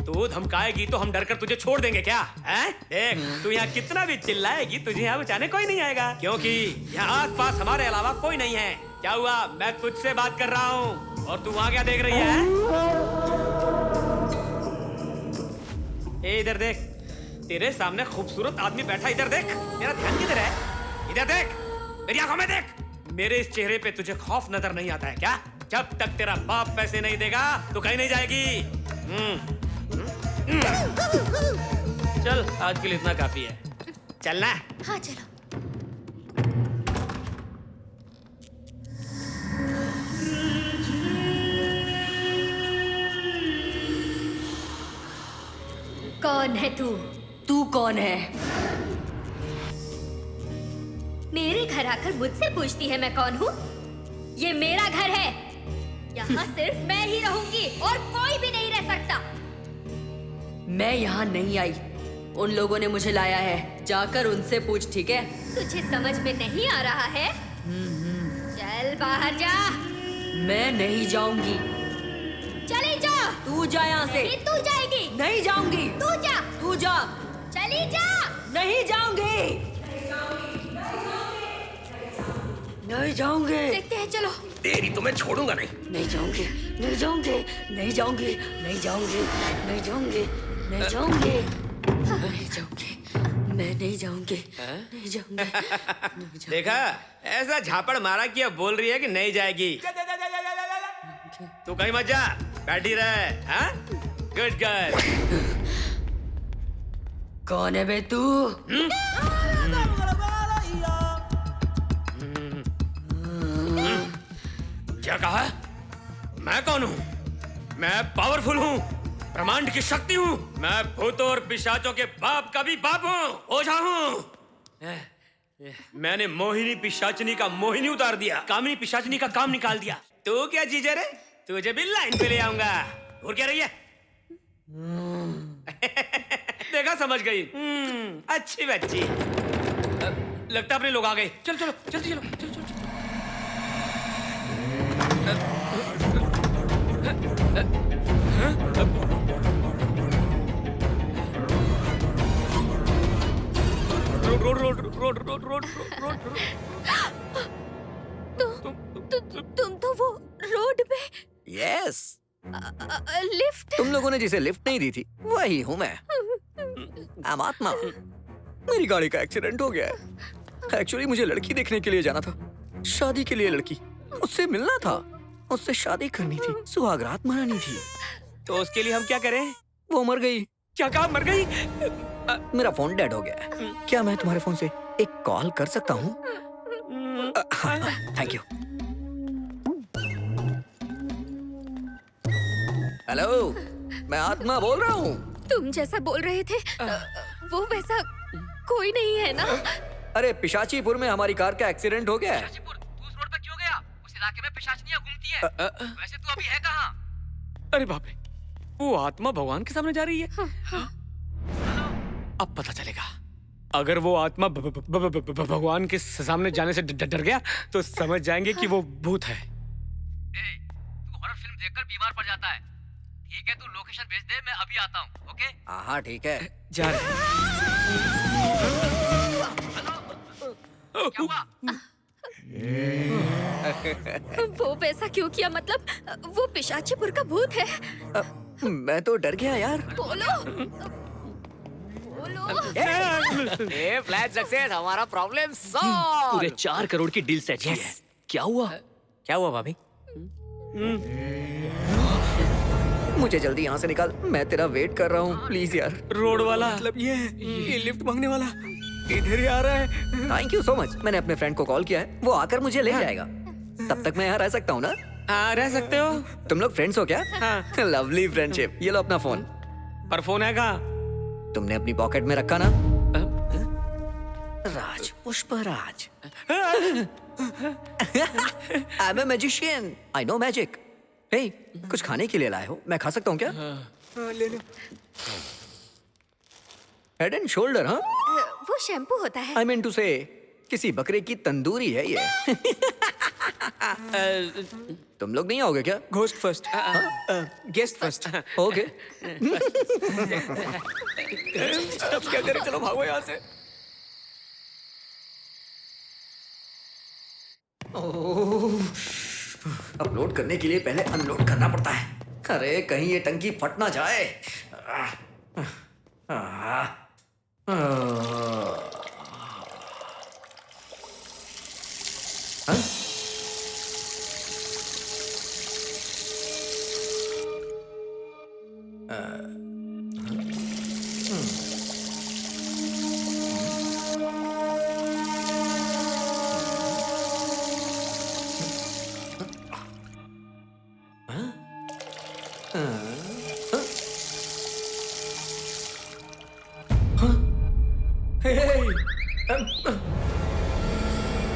A: तू धमकाएगी तो हम डर कर तुझे छोड़ देंगे क्या? हैं? देख, तू यहाँ कितना भी चिल्लाएगी तुझे यहाँ बचाने कोई नहीं आएगा, क्योंकि यहाँ आस-पास हमारे अलावा कोई नहीं है। क्या हुआ? मैं तुझसे बात कर रहा हूँ और तू वहाँ क्या देख रही है? इधर देख, तेरे सामने खूबसूरत आदमी बैठा। इधर देख, मेरा ध्यान किधर है? इधर देख, मेरी आंखों में देख। मेरे इस चेहरे पे तुझे खौफ नजर नहीं आता है क्या? जब तक तेरा बाप पैसे नहीं देगा तो कहीं नहीं जाएगी। चल, आज के लिए इतना काफी है। चलना?
I: हाँ चलो। कौन है तू?
D: तू कौन है?
I: मेरे घर आकर मुझसे पूछती है मैं कौन हूँ? ये मेरा घर है। यहाँ सिर्फ मैं ही रहूंगी और कोई भी नहीं रह सकता।
D: मैं यहाँ नहीं आई, उन लोगों ने मुझे लाया है। जाकर उनसे पूछ, ठीक है?
I: तुझे समझ में नहीं आ रहा है? चल बाहर जा।
D: मैं नहीं जाऊंगी।
I: चली जा।
D: तू जा यहाँ से।
I: नहीं, तू जाएगी।
D: नहीं जाऊंगी।
I: तू जा।
D: तू जा।
I: चली जा।
D: नहीं जाऊंगी। नहीं जाऊंगी।
I: देखते हैं, चलो।
A: तेरी तो मैं छोड़ूंगा नहीं।
D: नहीं जाऊंगी, नहीं जाऊंगी, नहीं जाऊंगी, नहीं जाऊंगी, नहीं जाऊंगी, नहीं जाऊंगी, नहीं जाऊंगी, मैं नहीं जाऊंगी, नहीं जाऊंगी।
A: देखा, ऐसा झापड़ मारा कि अब बोल रही है कि नहीं जाएगी। तू कहीं मत जा, बैठी रहे। हाँ? Good girl.
D: कौन है बे तू?
A: क्या कहा? मैं कौन हूँ? मैं पावरफुल हूँ, ब्रह्मांड की शक्ति हूँ। मैं भूतों और पिशाचों के बाप का भी बाप हूँ। ओझा हूँ। मैंने मोहिनी पिशाचनी का मोहिनी उतार दिया, कामिनी पिशाचनी का काम निकाल दिया। तू क्या जीजा रे? तुझे भी लाइन पे ले आऊंगा। और क्या रही है? देखा, समझ गई। अच्छी बच्ची। लगता अपने लोग आ गए। चल चलो जल्दी चलो, चलो चलो चलो। Road road road road road road road.
I: तुम तो वो रोड पे।
D: Yes,
I: lift.
D: तुम लोगों ने जिसे लिफ्ट नहीं दी थी वही हूँ मैं। आत्मा। मेरी गाड़ी का एक्सीडेंट हो गया है। एक्चुअली मुझे लड़की देखने के लिए जाना था, शादी के लिए लड़की, उससे मिलना था, उससे शादी करनी थी, सुहागरात मनानी थी।
A: तो उसके लिए हम क्या करें?
D: वो मर गई।
A: क्या कहा? मर गई?
D: मेरा फोन डेड हो गया है। क्या मैं तुम्हारे फोन से एक कॉल कर सकता हूँ? Thank you. हेलो, मैं आत्मा बोल रहा हूँ।
I: तुम जैसा बोल रहे थे वो वैसा कोई नहीं है ना?
D: अरे पिशाचीपुर में हमारी कार का एक्सीडेंट हो गया है।
K: तू उस रोड पर क्यों गया? उस इलाके में पिशाचनियां घूमती है। वैसे तू अभी है कहाँ?
A: अरे बाप रे, वो आत्मा भगवान के सामने जा रही है। अब पता चलेगा। अगर वो आत्मा भगवान के सामने जाने से डर गया तो समझ जाएंगे कि वो भूत है।
K: तू हॉरर फिल्म देखकर बीमार पड़ जाता है। ठीक है, तू लोकेशन भेज दे, मैं अभी आता हूँ। ओके?
D: हाँ ठीक है,
A: जा रहे।
K: क्या हुआ?
I: वो वैसा क्यों किया? मतलब वो पिशाचीपुर का भूत है।
D: मैं तो डर गया यार।
I: बोलो।
K: फ्लैट सक्सेस, हमारा प्रॉब्लम सॉल्व।
B: पूरे 4 करोड़ की डील सेट की है। क्या हुआ?
D: क्या हुआ भाभी? मुझे जल्दी यहाँ से निकाल, मैं तेरा वेट कर रहा हूँ, प्लीज यार।
A: रोड वाला मतलब ये लिफ्ट मांगने वाला इधर ही आ रहा है।
D: Thank you so much. मैंने अपने फ्रेंड को कॉल किया है, वो आकर मुझे ले जाएगा। तब तक मैं यहाँ रह सकता हूँ ना?
A: हाँ, रह सकते हो।
D: तुम लोग फ्रेंड्स हो क्या?
A: हाँ।
D: Lovely friendship. ये लो अपना फोन।
A: पर फोन है कहाँ?
D: तुमने अपनी पॉकेट में रखा ना? Raj, Pushparaj. I am a magician, I know magic. Hey, कुछ खाने के लिए लाए हो? मैं खा सकता हूँ क्या?
A: ले लो।
D: हेड एंड शोल्डर, हाँ?
I: वो शैम्पू होता है।
D: आई मीन टू से किसी बकरे की तंदूरी है ये। तुम लोग नहीं आओगे क्या?
A: Ghost first, guest first.
D: Okay.
A: अब क्या करें? चलो भागो यहाँ से।
D: अपलोड करने के लिए पहले अनलोड करना पड़ता है। अरे कहीं ये टंकी फट ना जाए।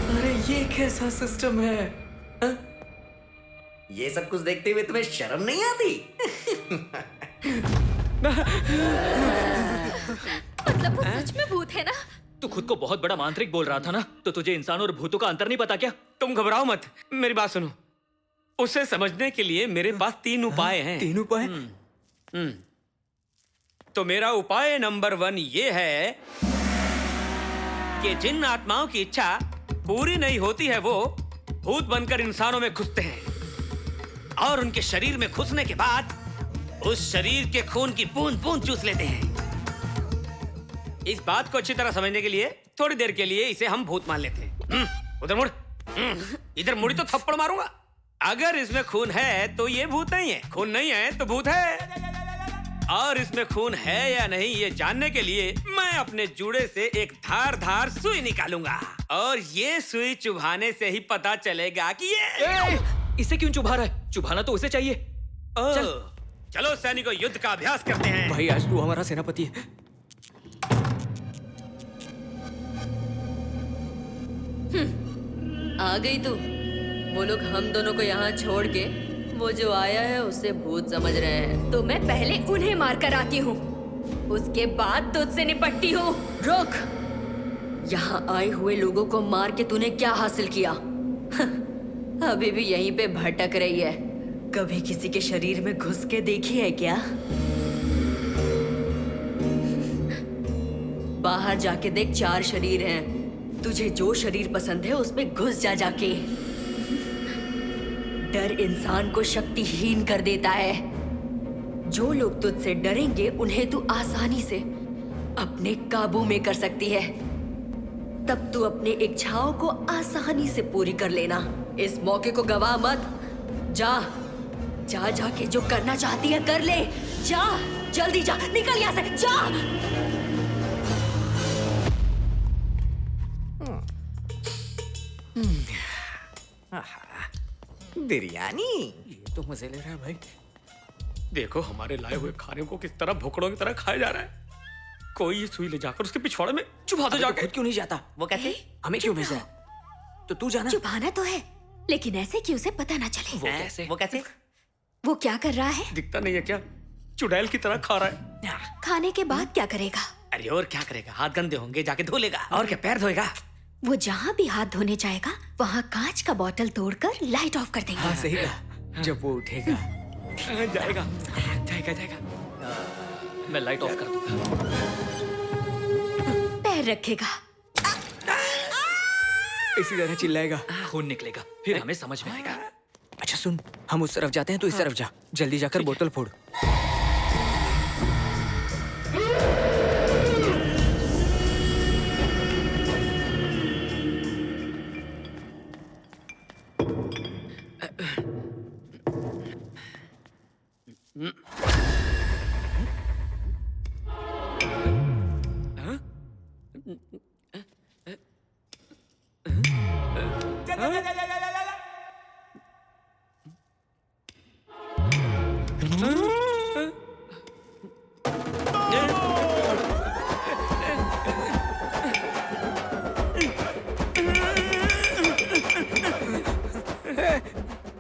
D: अरे ये कैसा सिस्टम है? ये सब कुछ देखते हुए तुम्हें शर्म नहीं आती?
I: मतलब वो सच में भूत है ना?
B: तू खुद को बहुत बड़ा मांत्रिक बोल रहा था ना, तो तुझे इंसानों और भूतों का अंतर नहीं पता क्या?
A: तुम घबराओ मत, मेरी बात सुनो। उसे समझने के लिए मेरे पास 3 उपाय हैं।
D: 3 उपाय?
A: तो मेरा उपाय नंबर 1 ये है कि जिन आत्माओं की इच्छा पूरी नहीं होती है वो भूत बनकर इंसानों में घुसते हैं और उनके शरीर में घुसने के बाद उस शरीर के खून की बूंद बूंद चूस लेते हैं। इस बात को अच्छी तरह समझने के लिए थोड़ी देर के लिए इसे हम भूत मान लेते हैं। उधर मुड़, इधर मुड़ी तो थप्पड़ मारूंगा। अगर इसमें खून है तो ये भूत नहीं है, खून नहीं है तो भूत है। और इसमें खून है या नहीं ये जानने के लिए मैं अपने जूड़े से एक धार सुई निकालूंगा और ये सुई चुभाने से ही पता चलेगा कि ये
B: इसे क्यों चुभा रहा है? चुभाना तो उसे चाहिए।
A: चलो सैनिकों, युद्ध का अभ्यास करते हैं।
E: भाई आज तू हमारा सेनापति है।
C: आ गई तू। वो लोग हम दोनों को यहाँ छोड़ के वो जो आया है उसे भूत समझ रहे हैं।
I: तो मैं पहले उन्हें मार कर आती हूँ, उसके बाद तुझसे निपटती हूँ।
C: रुक! यहाँ आए हुए लोगों को मार के तूने क्या हासिल किया? अभी भी यहीं पे भटक रही है। कभी किसी के शरीर में घुस के देखी है क्या? बाहर जाके देख, 4 शरीर हैं। तुझे जो शरीर पसंद है उसमें घुस जा जाके। डर इंसान को शक्तिहीन कर देता है। जो लोग तुझसे डरेंगे उन्हें तू आसानी से अपने काबू में कर सकती है। तब तू अपने इच्छाओं को आसानी से पूरी कर लेना। इस मौके को गवा मत। जा जा जाके जो करना चाहती है कर ले। जा, जल्दी जा, निकल यहाँ से, जा।
D: बिरयानी,
E: ये तो मजे ले रहा है भाई।
A: देखो हमारे लाए हुए खाने को किस तरह भुखड़ों की तरह खाया जा रहा है। कोई ये सुई ले जाकर उसके पिछवाड़े में चुभा दो जाके।
E: खुद क्यों नहीं जाता?
D: वो कहते
E: हमें क्यों भेजा है? तो तू जाना।
I: चुभाना तो है, लेकिन ऐसे कि उसे पता ना चले।
A: वो कैसे?
D: वो कैसे?
I: वो क्या कर रहा है?
A: दिखता नहीं है क्या? चुड़ैल की तरह खा रहा है।
I: खाने के बाद क्या करेगा?
A: अरे और क्या करेगा? हाथ गंदे होंगे, जाके धो लेगा। और क्या, पैर धोएगा।
I: वो जहाँ भी हाथ धोने जाएगा वहाँ कांच का बोतल तोड़कर लाइट ऑफ कर देंगे।
E: हाँ सही कहा। जब वो उठेगा
A: जाएगा जाएगा जाएगा।
B: मैं लाइट ऑफ कर दूंगा।
I: पैर रखेगा,
E: इसी तरह चिल्लाएगा,
B: खून निकलेगा, फिर हमें समझ में आएगा।
E: अच्छा सुन, हम उस तरफ जाते हैं तो इस तरफ जा। जल्दी जाकर बोतल फोड़।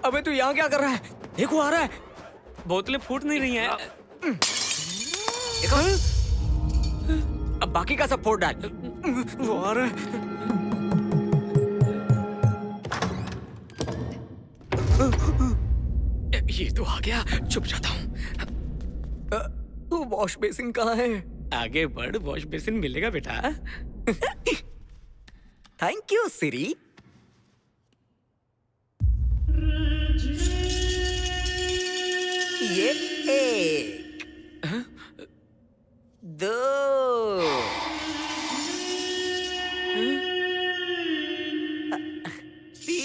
E: अबे तू यहाँ क्या कर रहा है? देखो आ रहा है।
A: बोतलें फूट नहीं रही हैं।
E: अब बाकी का सब फोड़ डाल। वो आ रहा है।
A: ये तो आ गया, चुप जाता हूँ।
E: वो वॉश बेसिन कहाँ है?
A: आगे बढ़, वॉश बेसिन मिलेगा बेटा।
D: थैंक यू सिरी। ये 1 2 3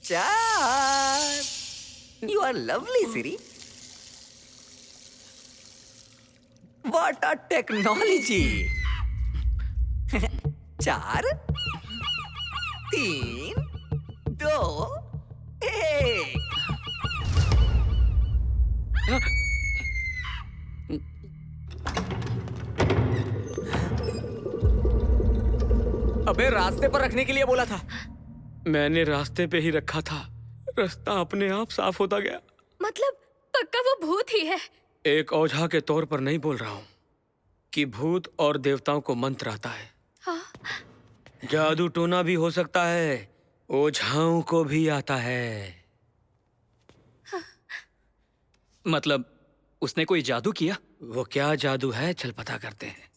D: 4। You are lovely, Siri. What a technology! 4 3 2 1।
E: अबे रास्ते पर रखने के लिए बोला था।
A: मैंने रास्ते पे ही रखा था, रास्ता अपने आप साफ होता गया।
I: मतलब पक्का वो भूत ही है?
A: एक ओझा के तौर पर नहीं बोल रहा हूँ कि भूत और देवताओं को मंत्र आता है।
I: हाँ?
A: जादू टोना भी हो सकता है, ओझाओं को भी आता है।
I: हाँ।
B: मतलब उसने कोई जादू किया?
A: वो क्या जादू है, चल पता करते हैं।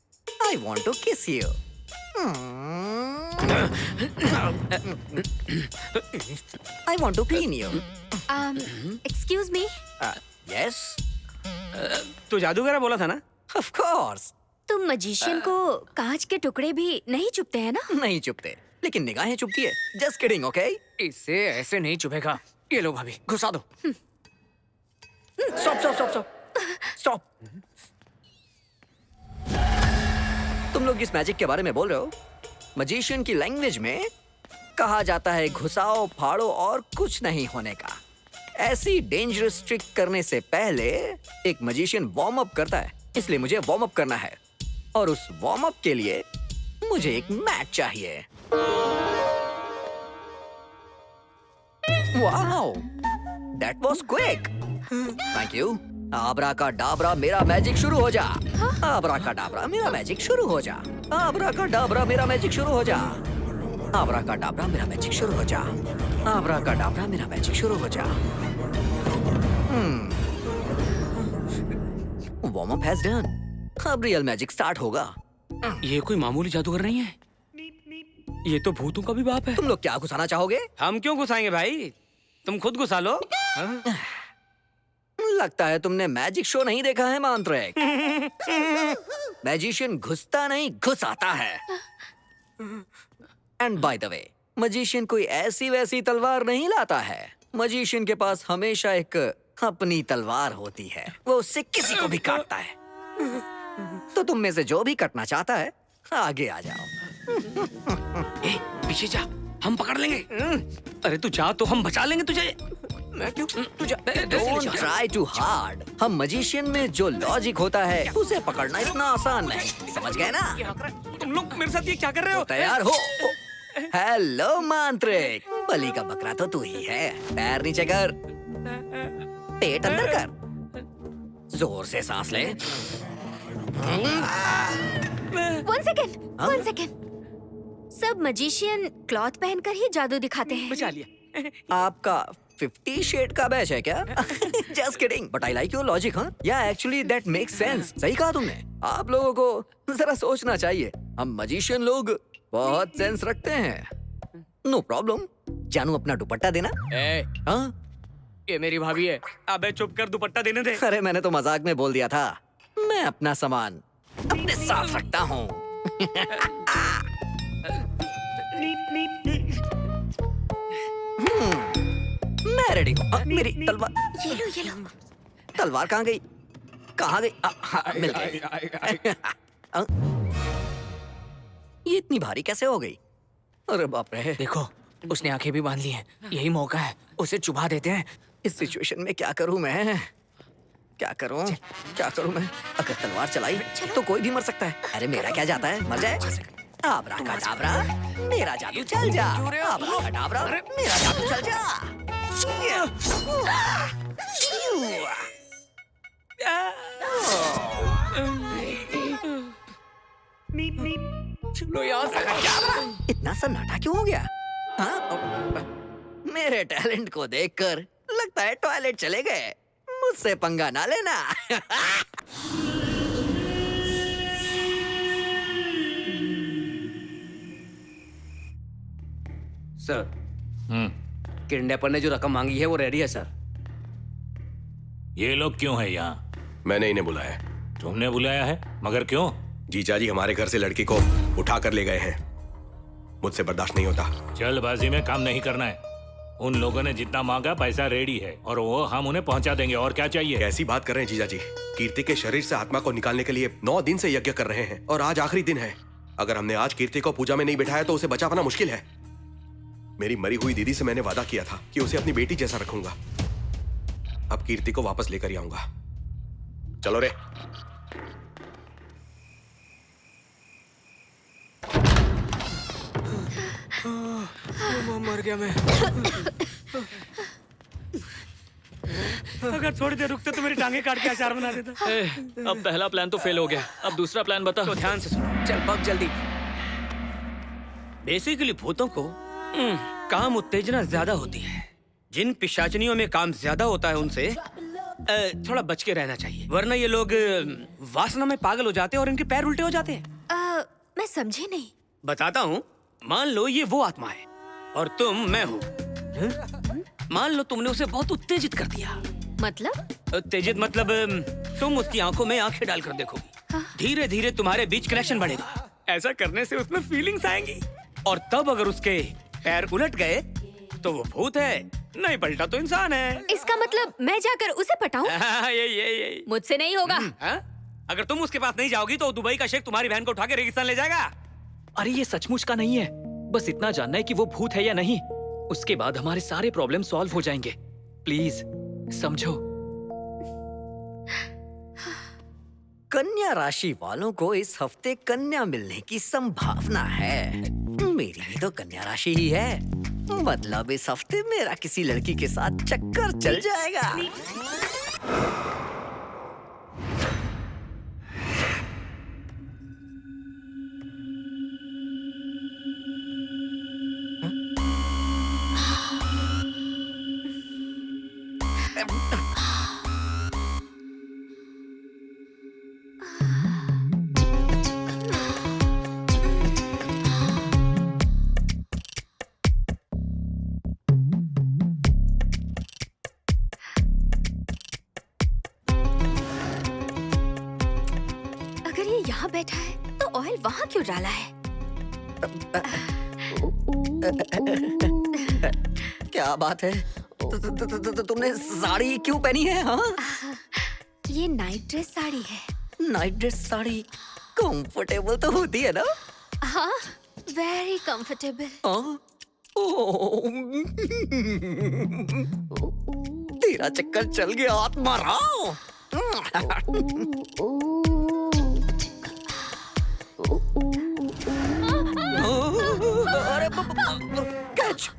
D: I want to kiss you. I want to clean you.
I: Excuse me?
D: Yes.
A: तू जादूगर बोला था ना?
D: Of course.
I: तुम मजिशियन को कांच के टुकड़े भी नहीं चुभते हैं ना?
D: नहीं चुभते, लेकिन निगाहें चुभती है। Just kidding, okay?
E: इससे ऐसे नहीं चुभेगा। ये लो भाभी, घुसा दो। Stop, stop, stop, stop. Stop.
D: तुम लोग इस मैजिक के बारे में बोल रहे हो? मजिशियन की लैंग्वेज में कहा जाता है घुसाओ, फाड़ो और कुछ नहीं होने का। ऐसी डेंजरस ट्रिक करने से पहले एक मजिशियन वार्म अप करता है, इसलिए मुझे वार्म अप करना है और उस वार्म अप के लिए मुझे एक मैट चाहिए। Wow, that was quick. Thank you. Abracadabra मेरा मैजिक शुरू हो जा। आब्राकाडाब्रा मेरा मैजिक शुरू हो जा। आब्राकाडाब्रा मेरा मैजिक शुरू हो जा। आब्राकाडाब्रा मेरा मैजिक शुरू हो जा। आब्राकाडाब्रा मेरा मैजिक शुरू हो जा। Warm up has done. अब रियल मैजिक स्टार्ट होगा।
A: ये कोई मामूली जादूगर नहीं है, ये तो भूतों का भी बाप है।
D: तुम लोग क्या घुसाना चाहोगे?
A: हम क्यों घुसाएंगे भाई, तुम खुद घुसा लो।
D: लगता है तुमने मैजिक शो नहीं देखा है मांत्रिक। मैजिशियन घुसता नहीं घुसाता है। And by the way, magician कोई ऐसी वैसी तलवार नहीं लाता है। मजिशियन के पास हमेशा एक अपनी तलवार होती है, वो उससे किसी को भी काटता है। तो तुम में से जो भी कटना चाहता है आगे आ जाओ।
A: ए, पीछे जा, हम पकड़ लेंगे। अरे तू जा तो हम बचा लेंगे तुझे।
D: मैं क्यों? Don't try too hard। हम मजिशियन में जो लॉजिक होता है उसे पकड़ना इतना आसान नहीं, समझ गए ना?
A: तुम लोग मेरे साथ ये क्या कर रहे हो?
D: तो तैयार हो? हेलो मांत्रिक, बलि का बकरा तो तू ही है। पैर नीचे कर, पेट अंदर कर, जोर से सांस ले।
I: One second। सब मजिशियन क्लॉथ पहनकर ही जादू दिखाते हैं।
A: बचा लिया।
D: आपका 50 शेड का बैच है क्या? Just kidding, but I like your logic, huh? Yeah, actually that makes sense। सही कहा तुमने। आप लोगों को जरा सोचना चाहिए। हम मजिशियन लोग बहुत सेंस रखते हैं। No problem. जानू अपना दुपट्टा देना। हाँ?
A: ये मेरी भाभी है। अबे चुप कर, दुपट्टा देने दे।
D: अरे मैंने तो मजाक में बोल दिया था। मैं अपना सामान अपने साथ रखता हूँ। मैं रेडी हूँ। मेरी तलवार।
I: ये लो।
D: तलवार कहाँ गई? कहाँ गई? मिल गई। ये इतनी भारी कैसे हो गई? अरे बाप रे।
E: देखो, उसने आंखें भी बांध ली हैं। यही मौका है, उसे चुभा देते हैं।
D: इस सिचुएशन में क्या करूं मैं? क्या करूं मैं? अगर तलवार चलाई तो कोई भी मर सकता है। अरे मेरा क्या जाता है, मर जाए। आब्राकाडाब्रा मेरा जादू चल जा। आब्राकाडाब्रा मेरा जादू चल जा।
A: चलो यहाँ से।
D: इतना सन्नाटा क्यों हो गया? हाँ? मेरे टैलेंट को देखकर लगता है टॉयलेट चले गए। मुझसे पंगा ना लेना।
A: सर, किडनैपर ने जो रकम मांगी है वो रेडी है सर।
L: ये लोग क्यों है यहाँ?
J: मैंने इन्हें बुलाया।
L: तुमने बुलाया है? मगर क्यों?
J: जीजा जी हमारे घर से लड़की को उठा कर ले गए हैं। मुझसे बर्दाश्त नहीं होता।
L: जल्दबाजी में काम नहीं करना है। उन लोगों ने जितना मांगा पैसा रेडी है और वो हम उन्हें पहुंचा देंगे। और क्या चाहिए?
J: कैसी बात कर रहे हैं जीजा जी? कीर्ति के शरीर से आत्मा को निकालने के लिए 9 दिन से यज्ञ कर रहे हैं और आज आखिरी दिन है। अगर हमने आज कीर्ति को पूजा में नहीं बिठाया तो उसे बचा पाना मुश्किल है। मेरी मरी हुई दीदी से मैंने वादा किया था कि उसे अपनी बेटी जैसा रखूंगा। अब कीर्ति को वापस लेकर ही आऊंगा। चलो रे।
A: मर गया मैं। अगर थोड़ी देर रुकते तो मेरी टांगे काट के अचार बना देता।
B: अब पहला प्लान तो फेल हो गया, अब दूसरा प्लान बता।
A: तो ध्यान से सुनो। चल बहुत जल्दी। बेसिकली भूतों को काम उत्तेजना ज्यादा होती है। जिन पिशाचनियों में काम ज्यादा होता है उनसे थोड़ा बच के रहना चाहिए, वरना ये लोग वासना में पागल हो जाते हैं और इनके पैर उल्टे हो जाते हैं।
I: मैं समझी नहीं।
A: बताता हूँ। मान लो ये वो आत्मा है और तुम मैं हूँ। मान लो तुमने उसे बहुत उत्तेजित कर दिया।
I: मतलब?
A: उत्तेजित मतलब तुम उसकी आंखों में आंखें डालकर देखोगी। धीरे धीरे तुम्हारे बीच कनेक्शन बढ़ेगा। ऐसा करने से उसमें फीलिंग्स आएंगी और तब अगर उसके पैर उलट गए तो वो भूत है, नहीं पलटा तो इंसान है।
I: इसका मतलब मैं जाकर उसे पटाऊं?
A: ये
I: मुझसे नहीं होगा।
A: अगर तुम उसके पास नहीं जाओगी तो दुबई का शेख तुम्हारी बहन को उठा के रेगिस्तान ले जाएगा।
B: अरे ये सचमुच का नहीं है, बस इतना जानना है कि वो भूत है या नहीं। उसके बाद हमारे सारे प्रॉब्लम सॉल्व हो जाएंगे। प्लीज समझो।
D: कन्या राशि वालों को इस हफ्ते कन्या मिलने की संभावना है। मेरी भी तो कन्या राशि ही है, मतलब इस हफ्ते मेरा किसी लड़की के साथ चक्कर चल जाएगा।
I: यहाँ बैठा है तो ऑयल वहाँ क्यों डाला है?
D: क्या बात है? तुमने साड़ी क्यों पहनी है? हाँ,
I: ये नाइट ड्रेस साड़ी है।
D: नाइट ड्रेस साड़ी कंफर्टेबल तो होती है ना?
I: हाँ, वेरी कंफर्टेबल।
D: तेरा चक्कर चल गया आत्मा Rao. Catch.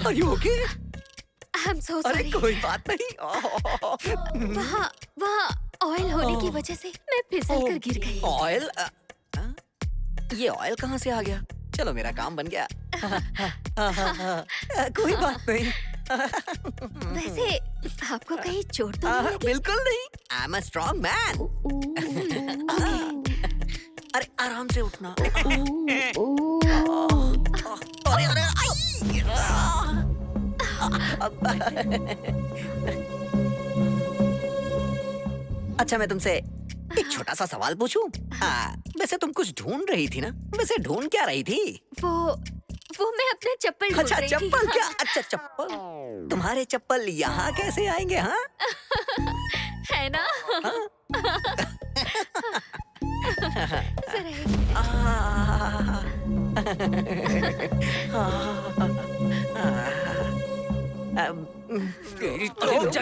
D: Are you okay?
I: I'm so sorry.
D: अरे कोई बात नहीं।
I: वहाँ ऑयल होने की वजह से मैं फिसल कर गिर गई।
D: ऑयल? ये ऑयल कहाँ से आ गया? चलो मेरा काम बन गया। कोई बात नहीं।
I: वैसे आपको कहीं चोट तो नहीं लगी?
D: बिल्कुल नहीं। I'm a strong man. अरे आराम से उठना। अरे अरे अच्छा, मैं तुमसे एक छोटा सा सवाल पूछूं? वैसे तुम कुछ ढूंढ रही थी ना? वैसे ढूंढ क्या रही थी?
I: वो मैं अपना चप्पल ढूंढ
D: अच्छा
I: रही थी।
D: चप्पल क्या? अच्छा चप्पल। तुम्हारे चप्पल यहाँ कैसे आएंगे? हाँ
I: है ना?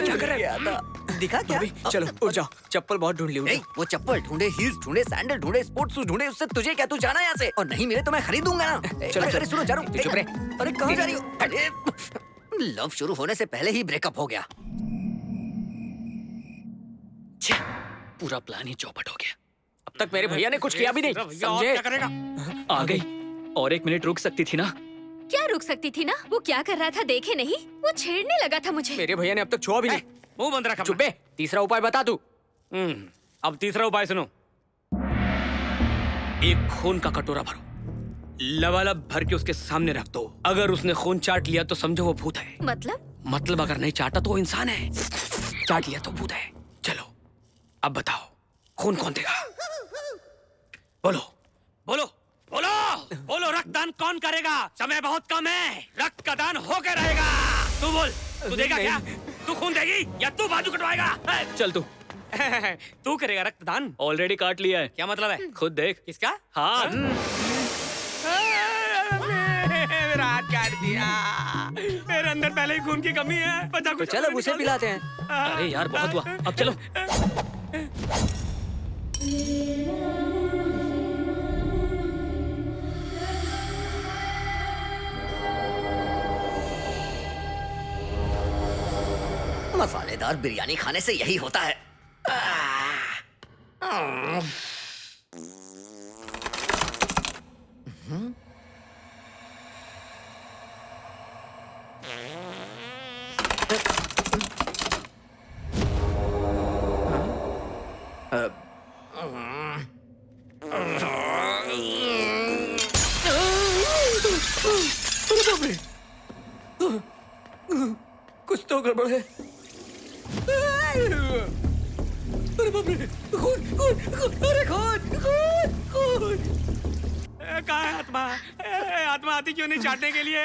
D: क्या कर रहे हैं? दिखा क्या?
A: चलो उठ जाओ, चप्पल बहुत ढूंढ ली।
D: नहीं, वो चप्पल ढूंढे, हील्स ढूंढे, सैंडल ढूंढे, स्पोर्ट्स शूज ढूंढे, उससे तुझे क्या? तू जाना यहाँ से, और नहीं मिले तो मैं खरीदूंगा ना।
A: चलो,
D: अरे सुनो, जा रहा हूँ।
A: चुप रहे।
D: अरे कहाँ जा रही हो? अरे लव शुरू होने से पहले ही ब्रेकअप हो गया।
B: पूरा प्लान ही चौपट हो गया।
A: अब तक मेरे भैया ने कुछ किया भी नहीं, समझे?
B: क्या करेगा? आ गई, और 1 मिनट रुक सकती थी ना?
I: क्या रुक सकती थी ना? वो क्या कर रहा था देखे नहीं? वो छेड़ने लगा था मुझे।
A: मेरे भैया ने अब तक छुआ भी नहीं। मुंह बंद रखा। चुप बे। तीसरा उपाय बता तू। अब तीसरा उपाय सुनो। एक खून का कटोरा भरो, लबालब भर के उसके सामने रख दो। अगर उसने खून चाट लिया तो समझो वो भूत है। मतलब अगर नहीं चाटा तो वो इंसान है, चाट लिया तो भूत है। चलो अब बताओ, खून कौन देगा? बोलो बोलो बोलो बोलो। रक्तदान कौन करेगा? समय बहुत कम है, रक्त का दान होकर रहेगा। तू बोल, तू देगा क्या? तू खून देगी या तू बाजू कटवाएगा?
B: चल तू
A: तू करेगा रक्तदान?
B: ऑलरेडी काट लिया है।
A: क्या मतलब है?
B: खुद देख।
A: किसका?
B: हाँ।
A: मेरा हाथ काट दिया। मेरे अंदर पहले ही खून की कमी है। बचा कुछ। चलो उसे पिलाते हैं।
B: अरे यार बहुत हुआ, अब चलो।
D: मसालेदार बिरयानी खाने से यही होता है।
A: कुछ तो गड़बड़ है। अरे बाप रे, खून खून खून, अरे खून खून खून। कहाँ है आत्मा? आत्मा आती क्यों नहीं चाटने के लिए?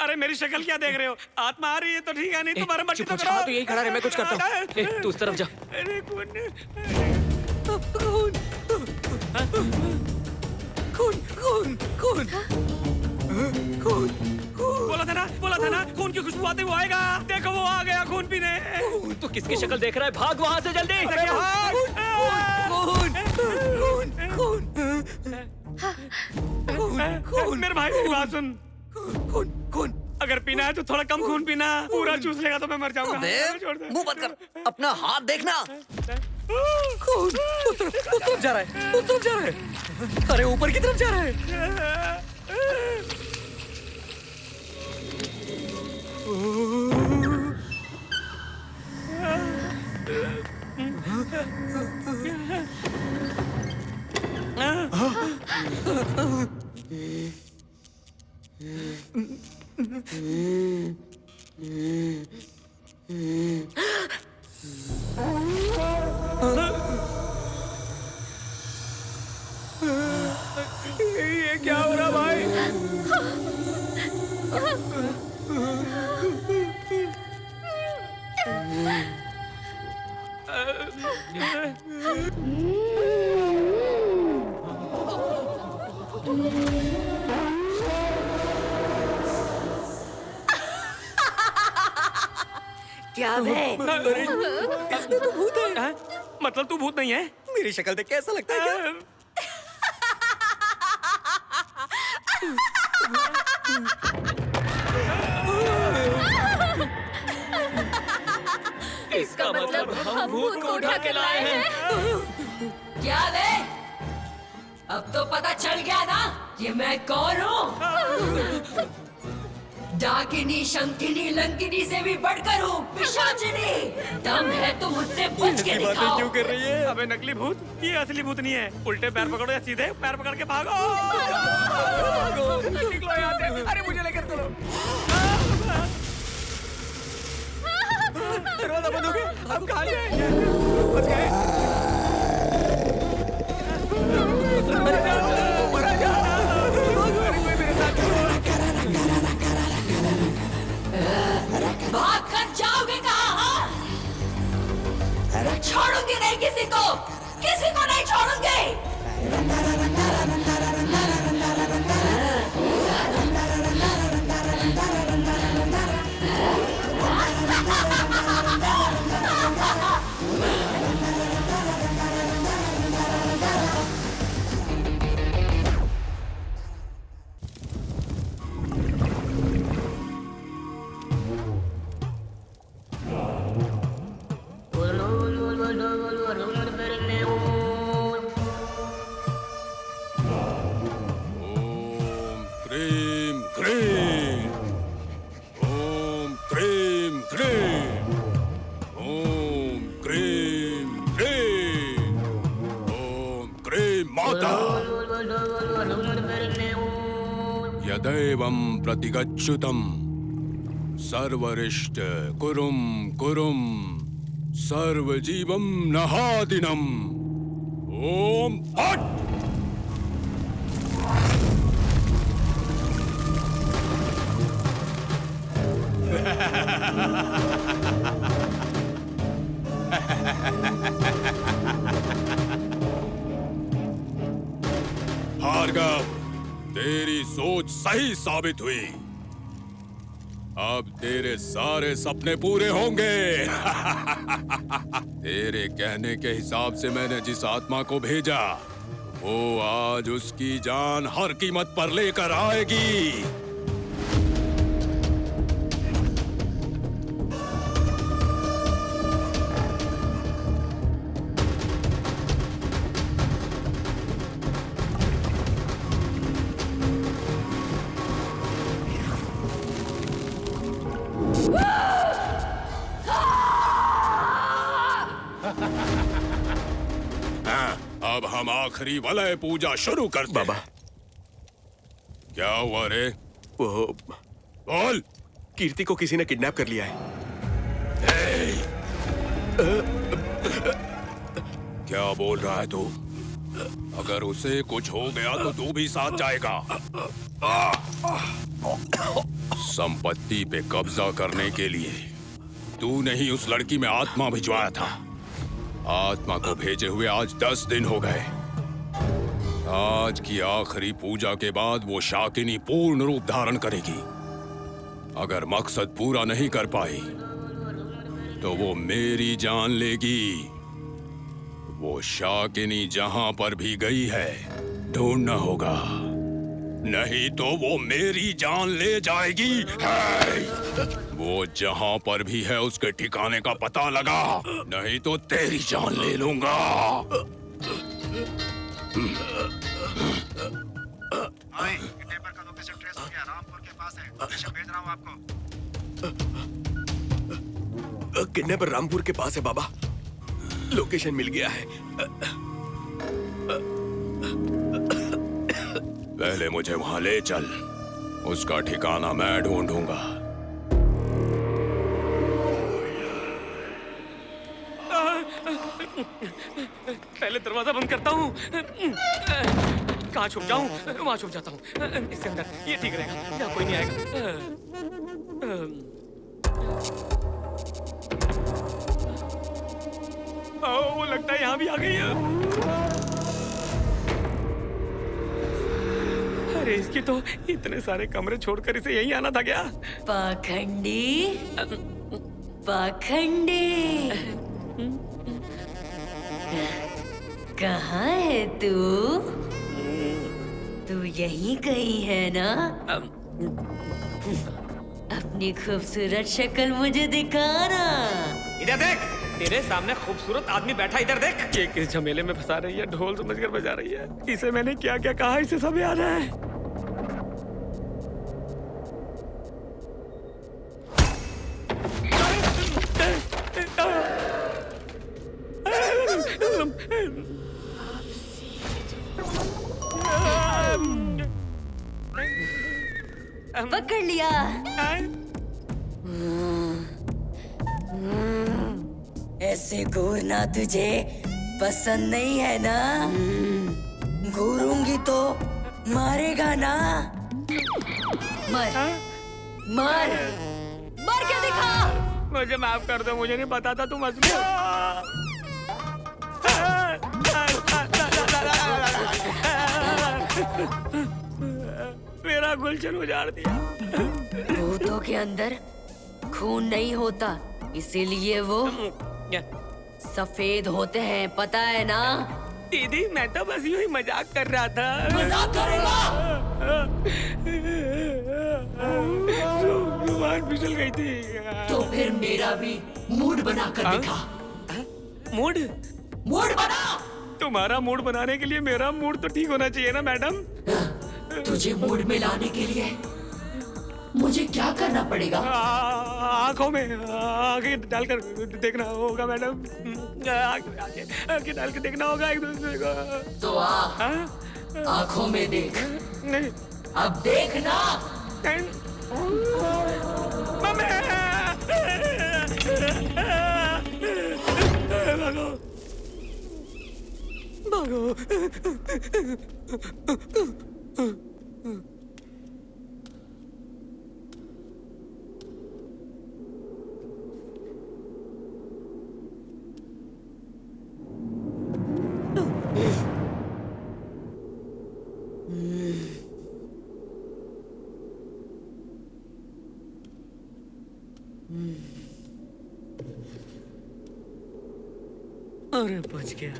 A: अरे मेरी शक्ल क्या देख रहे हो? आत्मा आ रही है तो ठीक है, नहीं तुम्हारा मट्टी तो करो।
B: तू यही खड़ा रहे, मैं कुछ करता हूँ। तू उस तरफ जा।
A: अरे खून खून खून खून खून खून। बोला था ना खून की खुशबू आते वो आएगा। देखो वो आ गया खून पीने।
B: तू किसकी शक्ल देख रहा है? भाग वहाँ से जल्दी।
A: खून मेरे भाई मेरी बात सुन। खून अगर पीना है तो थोड़ा कम खून पीना। पूरा चूस लेगा तो मैं मर जाऊंगा।
D: मुंह बंद कर, अपना हाथ देखना। खून उस तरफ जा रहा है, उस तरफ जा रहा है। अरे ऊपर की तरफ जा रहा है।
A: ये क्या हो रहा भाई?
C: क्या बे?
A: इसमें तो भूत है। मतलब तू भूत नहीं है?
D: मेरी शक्ल देख कैसा लगता है क्या?
C: इसका मतलब हम भूत को उठा के लाए हैं। क्या बे? अब तो पता चल गया ना कि मैं कौन हूँ। डाकिनी, शंकिनी, लंकिनी से भी बढ़कर हूँ पिशाचिनी। दम है तो मुझसे बच के दिखाओ।
A: क्यों कर रही है? अबे नकली भूत, ये असली भूत नहीं है। उल्टे पैर पकड़ो या सीधे पैर पकड़ के भागो। निकलो यहाँ से। अरे मुझे लेकर चलो। दरवाजा बंद हो गया। अब कहाँ जाएंगे? बच गए।
C: भाग कर जाओगे कहाँ? छोड़ूंगी नहीं किसी को नहीं छोड़ूंगी।
G: यदैवं प्रतिगच्छुतम् सर्वरिष्ट कुरुम कुरुम सर्वजीवम नहादिनम। ओम हट। भार्गव, तेरी सोच सही साबित हुई। अब तेरे सारे सपने पूरे होंगे। तेरे कहने के हिसाब से मैंने जिस आत्मा को भेजा वो आज उसकी जान हर कीमत पर लेकर आएगी। अब हम आखिरी वलय पूजा शुरू करते
J: बाबा।
G: क्या हुआ रे?
J: वो
G: बोल।
J: कीर्ति को किसी ने किडनैप कर लिया है।
G: क्या बोल रहा है तू? अगर उसे कुछ हो गया तो तू भी साथ जाएगा। संपत्ति पे कब्जा करने के लिए तूने ही उस लड़की में आत्मा भिजवाया था। आत्मा को भेजे हुए आज 10 दिन हो गए। आज की आखिरी पूजा के बाद वो शाकिनी पूर्ण रूप धारण करेगी। अगर मकसद पूरा नहीं कर पाई तो वो मेरी जान लेगी। वो शाकिनी जहां पर भी गई है ढूंढना होगा, नहीं तो वो मेरी जान ले जाएगी। वो जहां पर भी है उसके ठिकाने का पता लगा, नहीं तो तेरी जान ले लूंगा।
H: पेपर का लोकेशन ट्रेस हो गया, रामपुर के पास है। लोकेशन भेज रहा हूँ आपको।
J: किडनैपर रामपुर के पास है बाबा, लोकेशन मिल गया है।
G: पहले मुझे वहां ले चल, उसका ठिकाना मैं ढूंढूंगा।
A: पहले दरवाजा बंद करता हूँ। कहाँ छुप जाऊँ? वहाँ छुप जाता हूँ, इसके अंदर। ये ठीक रहेगा, यहाँ कोई नहीं आएगा। वो लगता है यहाँ भी आ गई है। अरे इसकी तो इतने सारे कमरे छोड़कर इसे यहीं आना था क्या?
C: पाखंडी, पाखंडी, कहाँ है तू? तू यहीं कहीं है ना? अपनी खूबसूरत शक्ल मुझे दिखाना।
A: इधर देख, तेरे सामने खूबसूरत आदमी बैठा, इधर देख। ये किस झमेले में फंसा रही है, ढोल समझकर बजा रही है। इसे मैंने क्या क्या कहा, इसे सब याद है।
C: पकड़ लिया। ऐसे घूरना तुझे पसंद नहीं है ना? घूरूंगी तो मारेगा ना? मर, मर, मर के दिखा।
A: मुझे माफ कर दो, मुझे नहीं पता था तुम असली हो। मेरा गुलशन उजाड़ दिया।
C: भूतों के अंदर खून नहीं होता, इसीलिए वो सफेद होते हैं, पता है ना?
A: दीदी मैं तो बस यूं ही मजाक कर रहा था।
C: मजाक करेगा?
A: जुबान फिसल गई थी।
C: तो फिर मेरा भी मूड बना कर दिखा।
A: मूड?
C: मूड बना।
A: तुम्हारा मूड बनाने के लिए मेरा मूड तो ठीक होना चाहिए ना मैडम?
C: तुझे मूड में लाने के लिए मुझे क्या करना पड़ेगा?
A: आंखों में आंखें डालकर देखना होगा मैडम। आंखें डाल के देखना होगा एक दूसरे को।
C: तो आंखों में देख।
A: नहीं,
C: अब देखना।
A: भागो, भागो। अरे बच गया।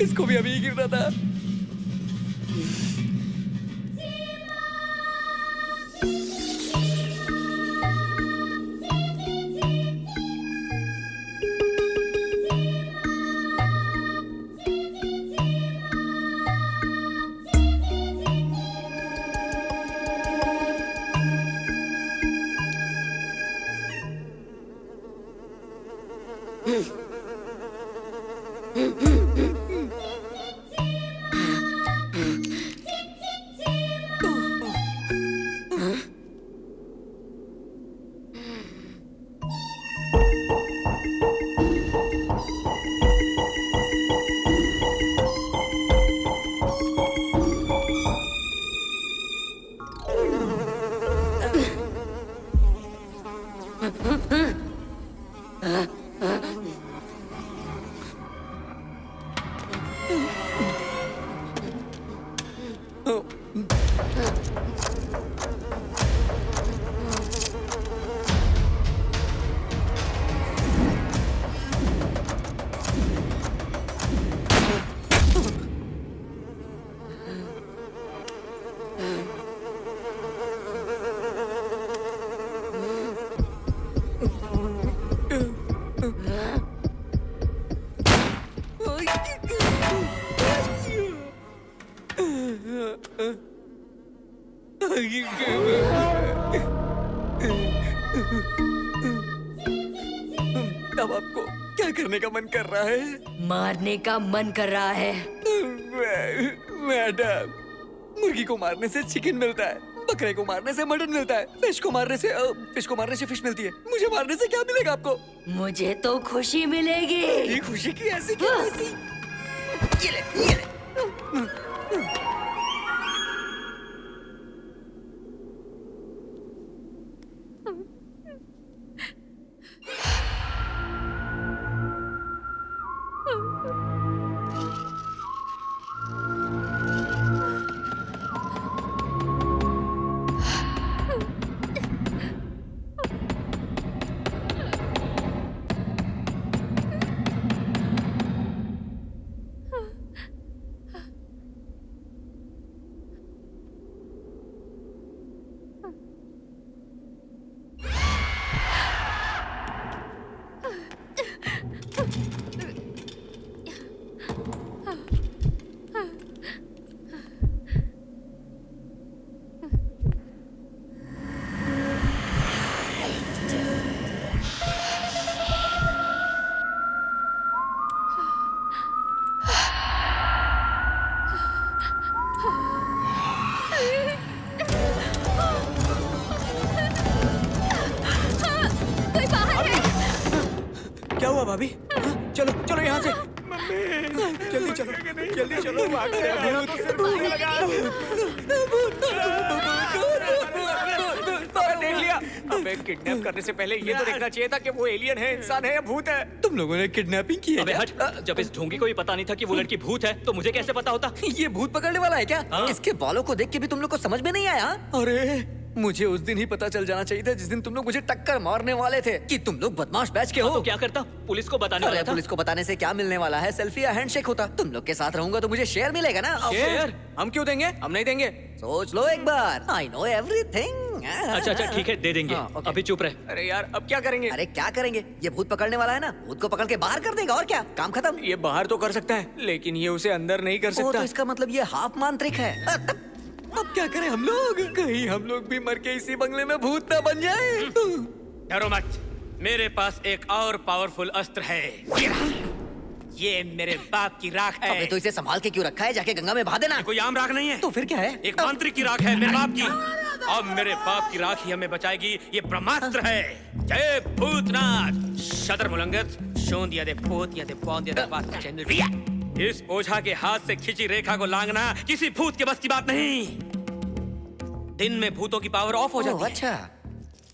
A: इसको भी अभी गिरना था।
E: अब आपको क्या करने का मन कर रहा है?
C: मारने का मन कर रहा है।
E: मैडम, मुर्गी को मारने से चिकन मिलता है, बकरे को मारने से मटन मिलता है, फिश को मारने से फिश मिलती है। मुझे मारने से क्या मिलेगा आपको?
C: मुझे तो खुशी मिलेगी।
E: ये खुशी की ऐसी क्या ऐसी? ये ले। भाभी, चलो चलो यहाँ से। जल्दी चलो, जल्दी चलो।
A: देख लिया। अबे किडनैप करने से पहले ये तो देखना चाहिए था कि वो एलियन है, इंसान है या भूत है।
E: तुम लोगों ने किडनैपिंग की है?
B: अबे हट, जब इस ढोंगी को भी पता नहीं था कि वो लड़की भूत है तो मुझे कैसे पता होता?
D: ये भूत पकड़ने वाला है क्या? इसके बालों को देख के भी तुम लोग को समझ में नहीं आया?
E: अरे मुझे उस दिन ही पता चल जाना चाहिए था जिस दिन तुम लोग मुझे टक्कर मारने वाले थे कि तुम लोग बदमाश बैच के हो।
B: तो क्या करता? पुलिस को बताने वाला था।
D: पुलिस को बताने से क्या मिलने वाला है? सेल्फी या हैंडशेक होता। तुम लोग के साथ रहूंगा तो मुझे शेयर मिलेगा ना।
A: शेयर? हम क्यों देंगे? हम नहीं देंगे।
D: सोच लो एक बार। I know everything।
B: अच्छा ठीक है, दे देंगे। अभी चुप रहे।
A: अरे यार अब क्या करेंगे?
D: अरे क्या करेंगे? ये भूत पकड़ने वाला है ना, भूत को पकड़ के बाहर कर देगा और क्या, काम खत्म।
A: ये बाहर तो कर सकता है लेकिन ये उसे अंदर नहीं कर सकता।
D: तो इसका मतलब ये हाफ मांत्रिक है।
E: अब क्या करें हम लोग? कहीं हम लोग भी मर के इसी बंगले में भूत ना बन जाए।
A: डरो मत, मेरे पास एक और पावरफुल अस्त्र है। ये मेरे बाप की राख है।
D: अबे तो इसे संभाल के क्यों रखा है? जाके गंगा में बहा देना।
A: कोई आम राख नहीं है।
D: तो फिर क्या है?
A: एक मांत्रिक की राख है, मेरे बाप की। अब मेरे बाप की राख ही हमें बचाएगी। ये ब्रह्मास्त्र है। जय भूतनाथ। शदर मुलंगत शोंदिया दे पोतिया दे पौंदिया दे बात चैनल। इस ओझा के हाथ से खिंची रेखा को लांघना किसी भूत के बस की बात नहीं। दिन में भूतों की पावर ऑफ हो जाती है।
D: अच्छा।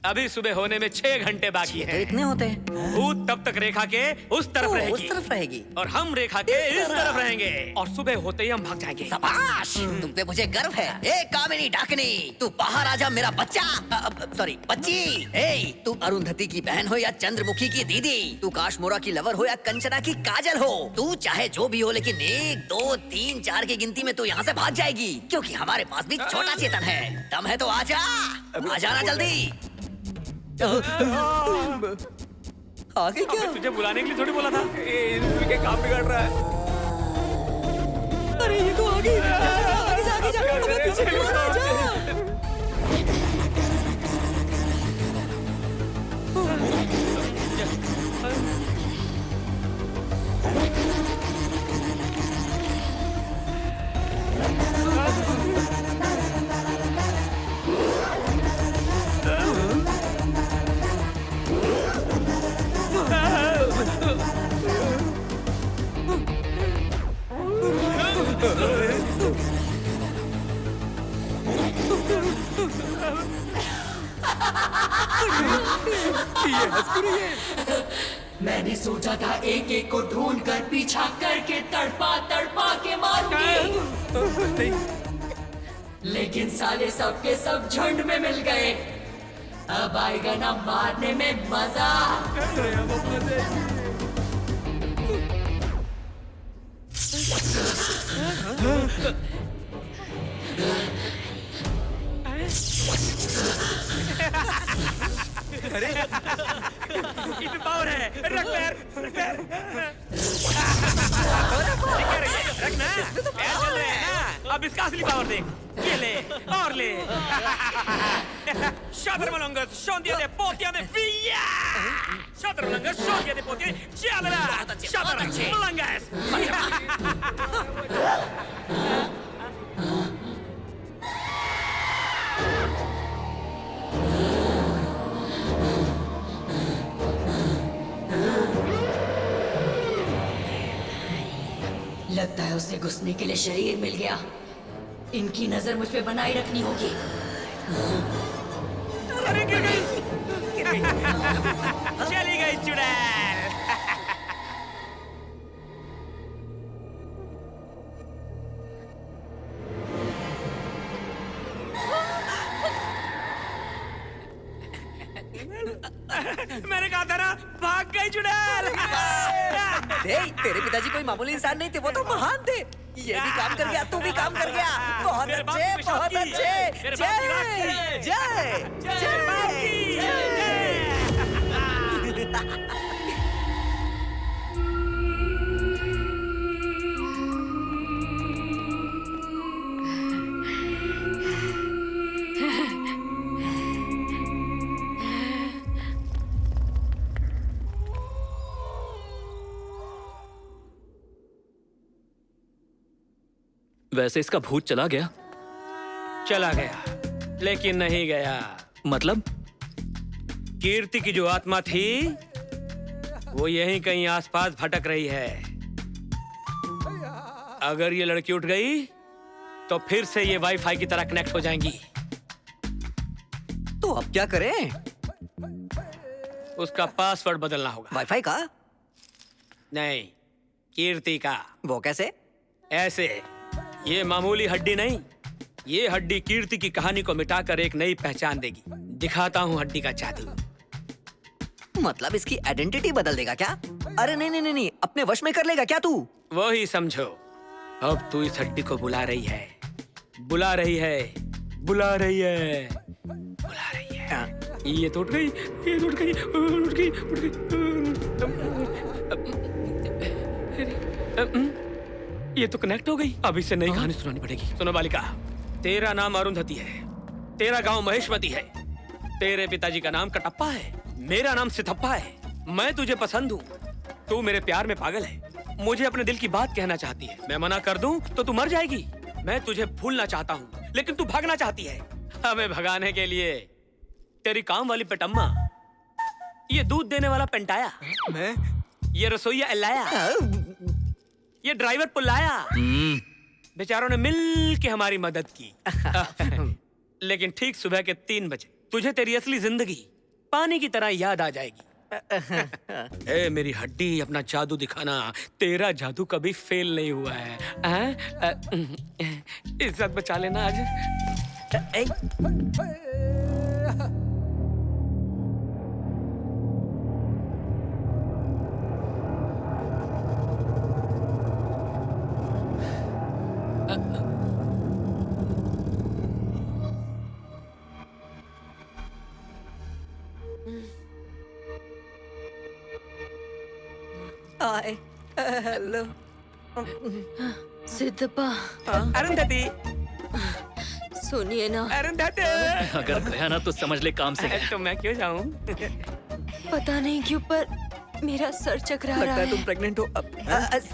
A: अभी सुबह होने में 6 घंटे बाकी है।
D: तो इतने होते हैं।
A: भूत तब तक रेखा के उस तरफ रहेगी।
D: उस तरफ रहेगी
A: और हम रेखा के इस तरफ रहेंगे और सुबह होते ही हम भाग जाएंगे।
D: शाबाश, तुम पे मुझे गर्व है। ए कामिनी डाकनी, तू बाहर आजा मेरा बच्चा। सॉरी बच्ची। ए तू अरुंधति की बहन हो या चंद्रमुखी की दीदी, तू काशमोरा की लवर हो या कंचना की काजल हो, तू चाहे जो भी हो लेकिन 1 2 3 4 की गिनती में तू यहाँ से भाग जाएगी क्योंकि हमारे पास भी छोटा चेतन है। दम है तो आजा, आ जाना जल्दी।
E: आगे क्या?
A: तुझे बुलाने के लिए थोड़ी बोला था। ये काम बिगड़ रहा है।
E: अरे ये तो आगे जा। पीछे क्यों आ रहा है? ये हंस क्यों रही है?
C: मैंने सोचा था एक एक को ढूंढ कर पीछा करके तड़पा तड़पा के मारूंगी, लेकिन साले सब के सब झुंड में मिल गए। अब आएगा ना मारने में मजा।
A: अरे इतनी पावर है, रख पैर, रख पैर। रखना, पैर चल रहे हैं ना। अब इसका असली पावर देख, ये ले और ले। शादर मलंगस, शोंदिया दे पोतिया दे विया। शादर मलंगस, शोंदिया दे पोतिया, चालरा। शादर मलंगस।
C: लगता है उसे घुसने के लिए शरीर मिल गया। इनकी नजर मुझ पे बनाए रखनी होगी।
A: अरे गिर गई। चली गई चुड़ैल। मैंने कहा था ना, भाग गई चुड़ैल।
D: तेरे पिताजी कोई मामूली इंसान नहीं थे, वो तो महान थे। ये भी काम कर गया, तू भी काम कर गया। बहुत अच्छे, बहुत अच्छे। जय जय जय।
B: वैसे इसका भूत चला गया?
A: चला गया, लेकिन नहीं गया।
B: मतलब?
A: कीर्ति की जो आत्मा थी, वो यहीं कहीं आसपास भटक रही है। अगर ये लड़की उठ गई, तो फिर से ये वाईफाई की तरह कनेक्ट हो जाएंगी।
D: तो अब क्या करें?
A: उसका पासवर्ड बदलना होगा।
D: वाईफाई का?
A: नहीं, कीर्ति का।
D: वो कैसे?
A: ऐसे। ये मामूली हड्डी नहीं, ये हड्डी कीर्ति की कहानी को मिटाकर एक नई पहचान देगी। दिखाता हूँ हड्डी का जादू।
D: मतलब इसकी आइडेंटिटी बदल देगा क्या? अरे नहीं नहीं नहीं, अपने वश में कर लेगा क्या तू?
A: वही समझो। अब तू इस हड्डी को बुला रही है, बुला रही है, बुला रही है, बुला रही है। ये तो उठ गई, ये तो उठ गई, उठ गई, उठ गई। ये तो कनेक्ट हो गई। अब इसे नई कहानी सुनानी पड़ेगी। सुनो बालिका, तेरा नाम अरुंधति है, तेरा गांव महेशमती है, तेरे पिताजी का नाम कटप्पा है, मेरा नाम सिथप्पा है। मैं तुझे पसंद हूँ, तू मेरे प्यार में पागल है, मुझे अपने दिल की बात कहना चाहती है। मैं मना कर दूं तो तू मर जाएगी। मैं तुझे भूलना चाहता हूँ, लेकिन तू भागना चाहती है। हमें भगाने के लिए तेरी काम वाली पेटम्मा, ये दूध देने वाला पेंटाया, मैं ये रसोईया एलाया, ये ड्राइवर पुल्लाया, बेचारों ने मिल के हमारी मदद की। लेकिन ठीक सुबह के 3 बजे तुझे तेरी असली जिंदगी पानी की तरह याद आ जाएगी। ए मेरी हड्डी, अपना जादू दिखाना। तेरा जादू कभी फेल नहीं हुआ है। इज्जत बचा लेना आज।
D: हेलो
I: सिद्धप्पा।
A: अरुंधति,
I: सुनिए ना।
A: अरुंधति,
B: अगर गया ना तो समझ ले काम से गया।
A: तो मैं क्यों जाऊं?
I: पता नहीं क्यों पर मेरा सर चकरा रहा है।
D: तुम प्रेग्नेंट हो?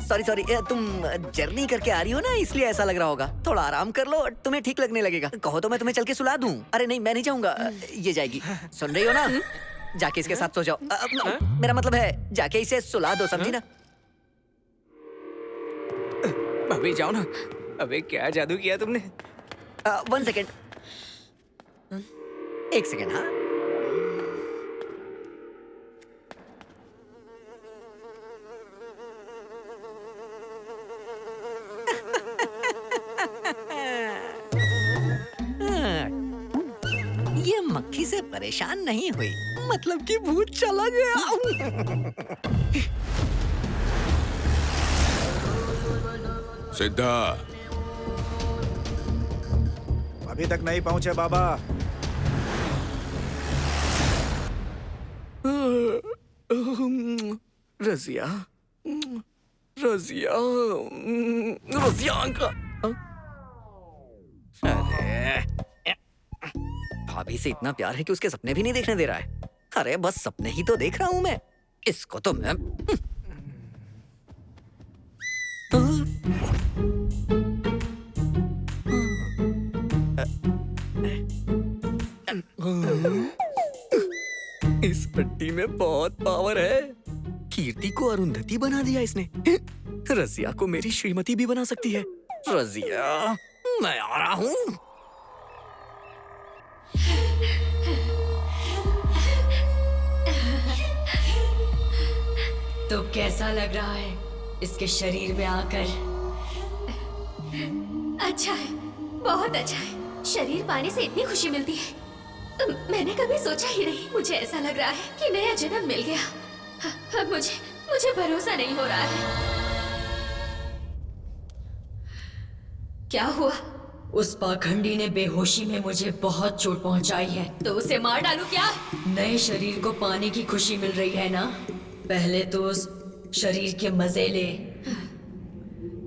D: सॉरी सॉरी, तुम जर्नी करके आ रही हो ना, इसलिए ऐसा लग रहा होगा। थोड़ा आराम कर लो, तुम्हें ठीक लगने लगेगा। कहो तो मैं तुम्हें चल के सुला दूं। अरे नहीं, मैं नहीं जाऊंगा, ये जाएगी। सुन रही हो ना? जाके इसके साथ सो जाओ। मेरा मतलब है जाके इसे सुला दो, समझी ना?
E: भाभी जाओ ना। अबे क्या जादू किया तुमने?
D: 1 सेकेंड, 1 सेकेंड। हाँ मक्खी से परेशान नहीं हुई, मतलब कि भूत चला गया।
G: सिद्धा,
F: अभी तक नहीं पहुंचे बाबा।
E: रजिया, रजिया, रजिया का।
D: अरे भाभी से इतना प्यार है कि उसके सपने भी नहीं देखने दे रहा है। अरे बस सपने ही तो देख रहा हूं मैं, इसको तो मैं।
E: इस पट्टी में बहुत पावर है। कीर्ति को अरुंधति बना दिया इसने। रजिया को मेरी श्रीमती भी बना सकती है।
D: रजिया, मैं आ रहा हूँ।
C: तो कैसा लग रहा है इसके शरीर में आकर?
I: अच्छा है, बहुत अच्छा है। शरीर पाने से इतनी खुशी मिलती है, मैंने कभी सोचा ही नहीं। मुझे ऐसा लग रहा है कि नया जन्म मिल गया। अब मुझे भरोसा नहीं हो रहा है। क्या हुआ?
C: उस पाखंडी ने बेहोशी में मुझे बहुत चोट पहुंचाई है।
I: तो उसे मार डालूं क्या?
C: नए शरीर को पाने की खुशी मिल रही है ना? पहले तो उस शरीर के मजे ले,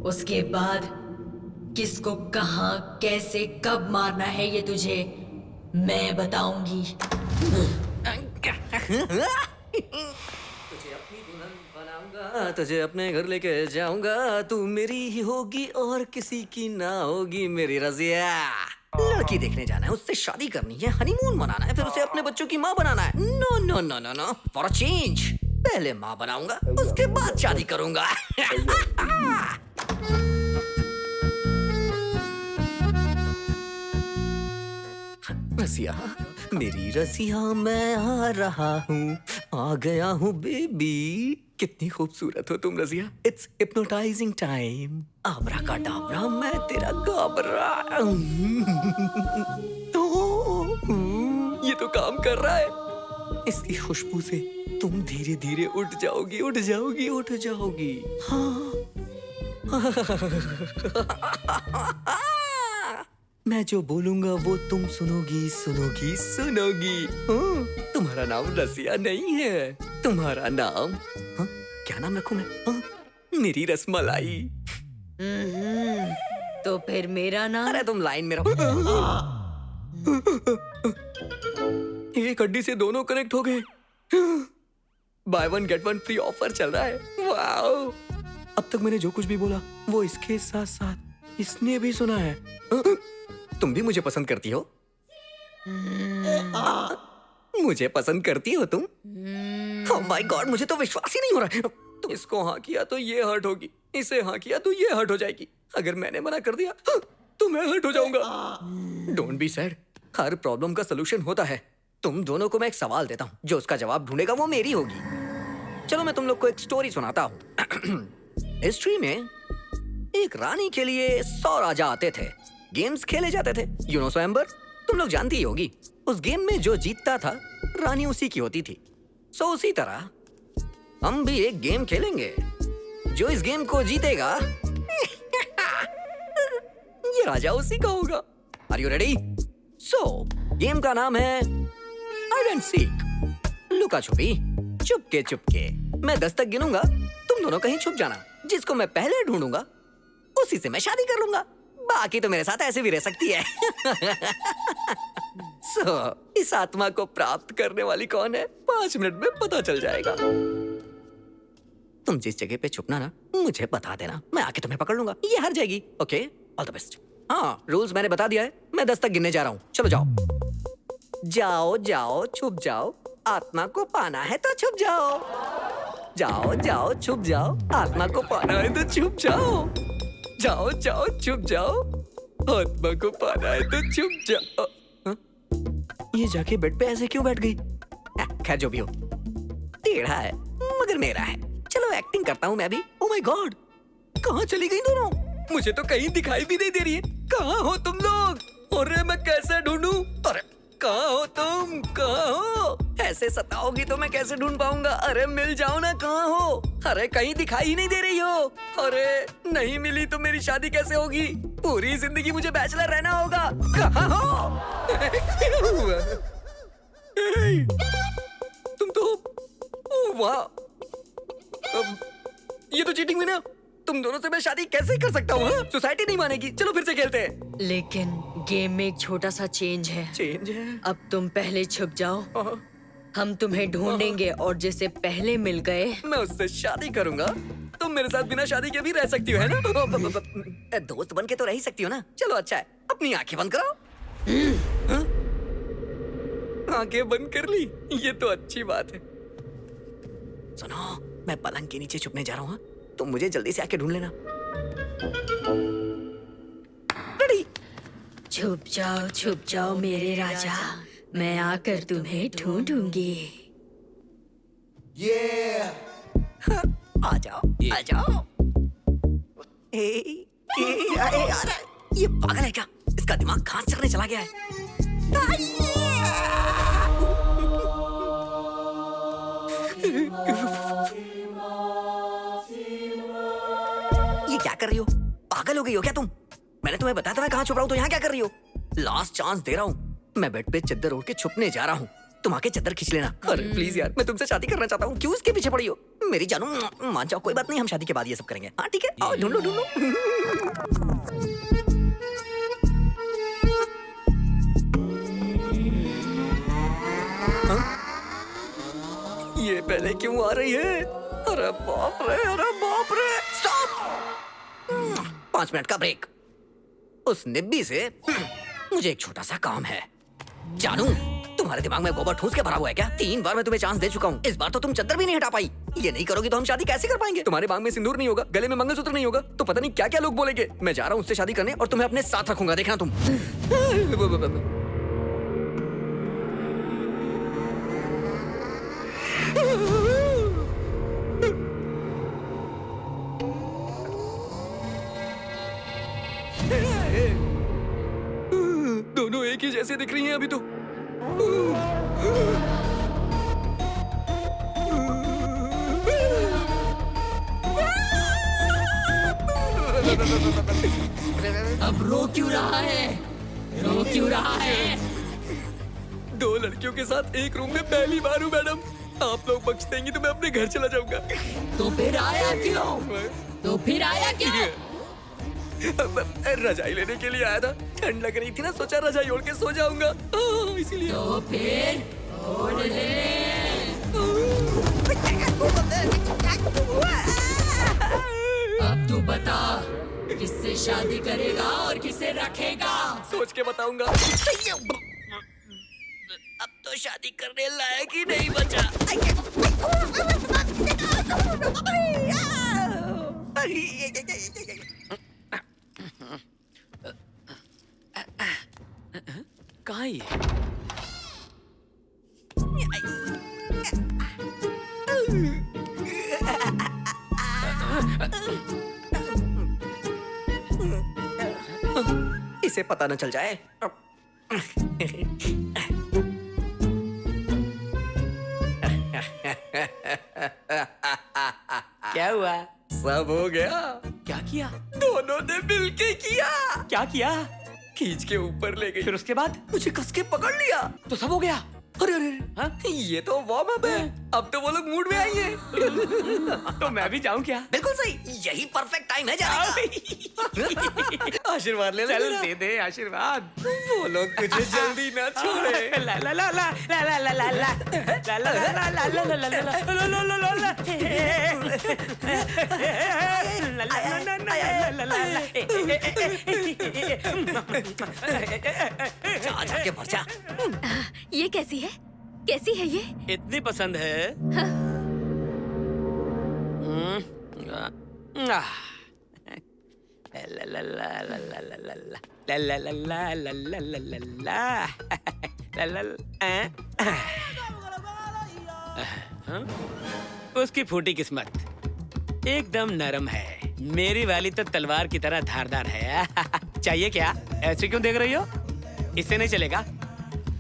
C: उसके बाद किसको कहाँ कैसे कब मारना है ये तुझे मैं बताऊंगी।
D: तुझे अपने घर लेके जाऊंगा, तू मेरी ही होगी और किसी की ना होगी मेरी रजिया। लड़की देखने जाना है, उससे शादी करनी है, हनीमून मनाना है, फिर उसे अपने बच्चों की माँ बनाना है। No no no no no, for a change. पहले माँ बनाऊंगा, उसके बाद शादी करूंगा। रसिया, मेरी रसिया, मैं आ रहा हूँ, आ गया हूँ बेबी।
E: कितनी खूबसूरत हो तुम Razia. It's hypnotizing time.
D: Abracadabra, मैं तेरा गाबरा।
E: ये तो काम कर रहा है। इसकी खुशबू से तुम धीरे धीरे उठ जाओगी, उठ जाओगी, उठ जाओगी। हाँ। मैं जो बोलूंगा वो तुम सुनोगी, सुनोगी, सुनोगी। हाँ। तुम्हारा नाम रसिया नहीं है, तुम्हारा नाम। हाँ? क्या नाम रखूं मैं? हाँ? मेरी रसमलाई।
C: तो फिर मेरा नाम?
D: अरे तुम लाइन में रहो।
E: एक हड्डी से दोनों कनेक्ट हो गए। By one get one free offer चल रहा है। वाओ! अब तक मैंने जो कुछ भी बोला वो इसके साथ साथ इसने भी सुना है। तुम भी मुझे पसंद करती हो? मुझे पसंद करती हो तुम? ओह माय गॉड, मुझे तो विश्वास ही नहीं हो रहा है। तुम इसको हाँ किया तो ये हर्ट होगी, इसे हाँ किया तो ये हर्ट हो जाएगी। अगर मैंने मना कर दिया तो मैं हर्ट हो जाऊंगा। Don't be sad, her problem का सलूशन होता है।
D: तुम दोनों को मैं एक सवाल देता हूँ, जो उसका जवाब ढूंढेगा वो मेरी होगी। चलो मैं तुम लोग को एक स्टोरी सुनाता हूँ। हिस्ट्री में एक रानी के लिए 100 राजा आते थे, गेम्स खेले जाते थे। यू नो स्वयंवर, तुम लोग जानती ही होगी। उस गेम में जो जीतता था रानी उसी की होती थी। सो उसी तरह हम भी एक गेम खेलेंगे। जो इस गेम को जीतेगा ये राजा उसी का होगा। Are you ready? So game का नाम है हाइड एंड सीक, लुका छुपी। चुपके चुपके मैं 10 तक गिनूंगा, तुम दोनों कहीं छुप जाना। जिसको मैं पहले ढूंढूंगा उसी से मैं शादी कर लूंगा। बाकी तो मेरे साथ ऐसे भी रह सकती है। इस आत्मा को प्राप्त करने वाली कौन है 5 मिनट में पता चल जाएगा। तुम जिस जगह पे छुपना ना मुझे बता देना, मैं आके तुम्हें पकड़ लूंगा। ये हार जाएगी। Okay, all the best. हाँ, रूल्स मैंने बता दिया है। मैं 10 तक गिनने जा रहा हूँ। चलो जाओ जाओ जाओ, छुप जाओ। आत्मा को पाना है तो छुप जाओ। जाओ जाओ, छुप जाओ। आत्मा को पाना है तो छुप जाओ। जाओ जाओ, छुप जाओ। आत्मा को पाना है तो छुप जाओ।
E: ये जाके बेड पे ऐसे क्यों बैठ गई?
D: खैर जो भी हो, टेढ़ा है मगर मेरा है। चलो एक्टिंग करता हूँ मैं भी। ओह माय गॉड, कहाँ चली गई दोनों? मुझे तो कहीं दिखाई भी नहीं दे रही है। कहाँ हो तुम लोग? अरे मैं कैसे ढूंढूं? अरे
E: कहाँ हो तुम? कहाँ हो? ऐसे सताओगी तो मैं कैसे ढूंढ पाऊंगा? अरे मिल जाओ ना, कहाँ हो? अरे कहीं दिखाई ही नहीं दे रही हो। अरे नहीं मिली तो मेरी शादी कैसे होगी? पूरी जिंदगी मुझे बैचलर रहना होगा। कहाँ हो? तुम तो वाह, ये तो चीटिंग हुई ना। तुम दोनों से मैं शादी कैसे कर सकता हूँ? सोसाइटी नहीं मानेगी। चलो फिर से खेलते हैं।
C: लेकिन गेम में एक छोटा सा चेंज है।
E: चेंज है?
C: अब तुम पहले छुप जाओ, हम तुम्हें ढूंढेंगे और जिसे पहले मिल गए
E: मैं उससे शादी करूंगा। तुम मेरे साथ बिना शादी के भी रह सकती हो, है ना? दोस्त बन के तो रह ही सकती हो ना। चलो अच्छा है, अपनी आंखें बंद करो। आंखें बंद कर ली, ये तो अच्छी बात है। सुनो, मैं पलंग के नीचे छुपने जा रहा हूँ, तुम मुझे जल्दी से आके ढूंढ लेना। रेडी?
C: छुप जाओ मेरे राजा, मैं आकर तुम्हें ढूंढूंगी।
E: आ जाओ। अरे यार, ये पागल है क्या? इसका दिमाग घास चरने चला गया है। ये क्या कर रही हो? पागल हो गई हो क्या तुम? मैंने तुम्हें बताया था मैं कहाँ छुप रहा हूँ, तो यहाँ क्या कर रही हो? लास्ट चांस दे रहा हूँ, मैं बेड पे चद्दर ओढ़ के छुपने जा रहा हूँ। तुम आके चद्दर खींच लेना। अरे प्लीज यार, मैं तुमसे शादी करना चाहता हूँ। क्यों इसके पीछे पड़ी हो? मेरी जानू, मान जाओ, कोई बात नहीं, हम शादी के बाद ये सब करेंगे। हाँ ठीक है, आओ ढूंढो। ये पहले क्यों आ रही है? अरे बाप रे, स्टॉप! 5 मिनट का ब्रेक। उस निब्बी से मुझे एक छोटा सा काम है। जानू, तुम्हारे दिमाग में गोबर ठूस के भरा हुआ है क्या? 3 बार मैं तुम्हें चांस दे चुका हूँ, इस बार तो तुम चद्दर भी नहीं हटा पाई। ये नहीं करोगी तो हम शादी कैसे कर पाएंगे? तुम्हारे बांग में सिंदूर नहीं होगा, गले में मंगलसूत्र नहीं होगा, तो पता नहीं क्या क्या लोग बोलेंगे। मैं जा रहा हूँ उससे शादी करने और तुम्हें अपने साथ रखूंगा, देखना तुम। दोनों एक ही जैसे दिख रही हैं अभी तो।
C: अब रो क्यों रहा है?
E: 2 लड़कियों के साथ एक रूम में पहली बार हूँ मैडम। आप लोग बख्श देंगी तो मैं अपने घर चला जाऊंगा।
C: तो फिर आया क्यों?
E: रजाई लेने के लिए आया था। ठंड लग रही थी ना, सोचा रजाई ओढ़ के सो जाऊंगा, इसीलिए।
C: तो फिर ओढ़ ले। अब तू बता, किससे शादी करेगा और किसे रखेगा?
E: सोच के बताऊंगा। अब तो शादी करने लायक ही नहीं बचा। कहाँ है ये? इसे पता न चल जाए। क्या हुआ? सब हो गया।
A: क्या किया?
E: दोनों ने मिलके किया।
A: क्या किया?
E: खींच के ऊपर ले गई,
A: फिर उसके बाद
E: मुझे कस के पकड़ लिया,
A: तो सब हो गया।
E: अरे हाँ? ये तो वार्म अप है, अब तो वो लोग मूड में आएंगे।
A: तो मैं भी जाऊं क्या?
E: बिल्कुल सही, यही परफेक्ट टाइम है जाने का। आशीर्वाद ले ले।
A: चल दे दे आशीर्वाद।
E: वो लोग तुझे जल्दी ना छोड़े।
A: ला ला ला ला ला ला ला ला ला ला ला ला ला ला ला
E: जा के मर जा।
I: ये कैसी है? कैसी है ये?
A: इतनी पसंद है? उसकी फूटी किस्मत एकदम नरम है, मेरी वाली तो तलवार की तरह धारदार है। चाहिए क्या? ऐसे क्यों देख रही हो? इससे नहीं चलेगा।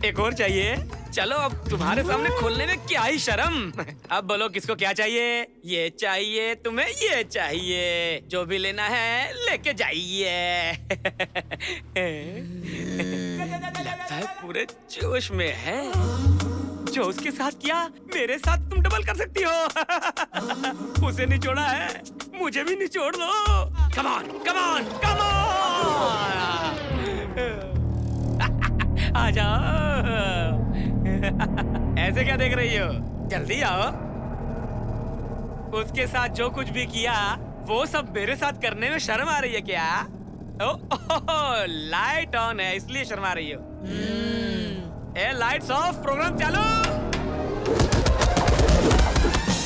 A: एक और चाहिए? चलो अब तुम्हारे सामने खोलने में क्या ही शर्म। अब बोलो किसको क्या चाहिए? ये चाहिए तुम्हें, ये चाहिए, जो भी लेना है लेके जाइए। लगता है पूरे जोश में है। जो उसके साथ किया मेरे साथ तुम डबल कर सकती हो। उसे निचोड़ा है, मुझे भी निचोड़ लो। Come on, come on, come on. आ जाओ। ऐसे क्या देख रही हो? जल्दी आओ। उसके साथ जो कुछ भी किया वो सब मेरे साथ करने में शर्म आ रही है क्या? लाइट ऑन है इसलिए शर्मा रही हो। ए लाइट्स ऑफ, प्रोग्राम चालू।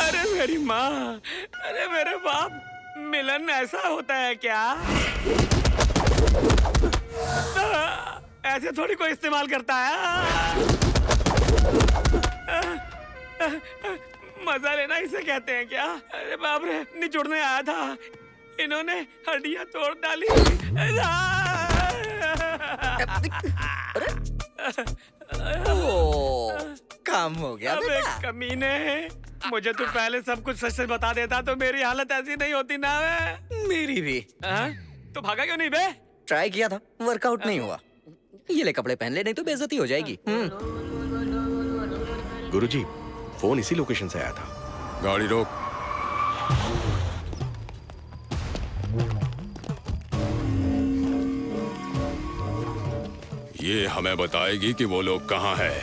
A: अरे मेरी माँ, अरे मेरे बाप, मिलन ऐसा होता है क्या? ऐसे थोड़ी कोई इस्तेमाल करता है। मजा लेना इसे कहते हैं क्या? अरे बाप रे, निचोड़ने आया था, इन्होंने हड्डियां तोड़ डाली।
D: काम हो गया बेटा।
A: कमीने, मुझे तू पहले सब कुछ सच सच बता देता तो मेरी हालत ऐसी नहीं होती ना।
D: मेरी भी।
A: तो भागा क्यों नहीं बे?
D: ट्राई किया था, वर्कआउट नहीं हुआ। ये ले कपड़े पहन ले, नहीं तो बेइज्जती हो जाएगी।
J: गुरुजी, फोन इसी लोकेशन से आया था।
G: गाड़ी रोक। ये हमें बताएगी कि वो लोग कहाँ हैं।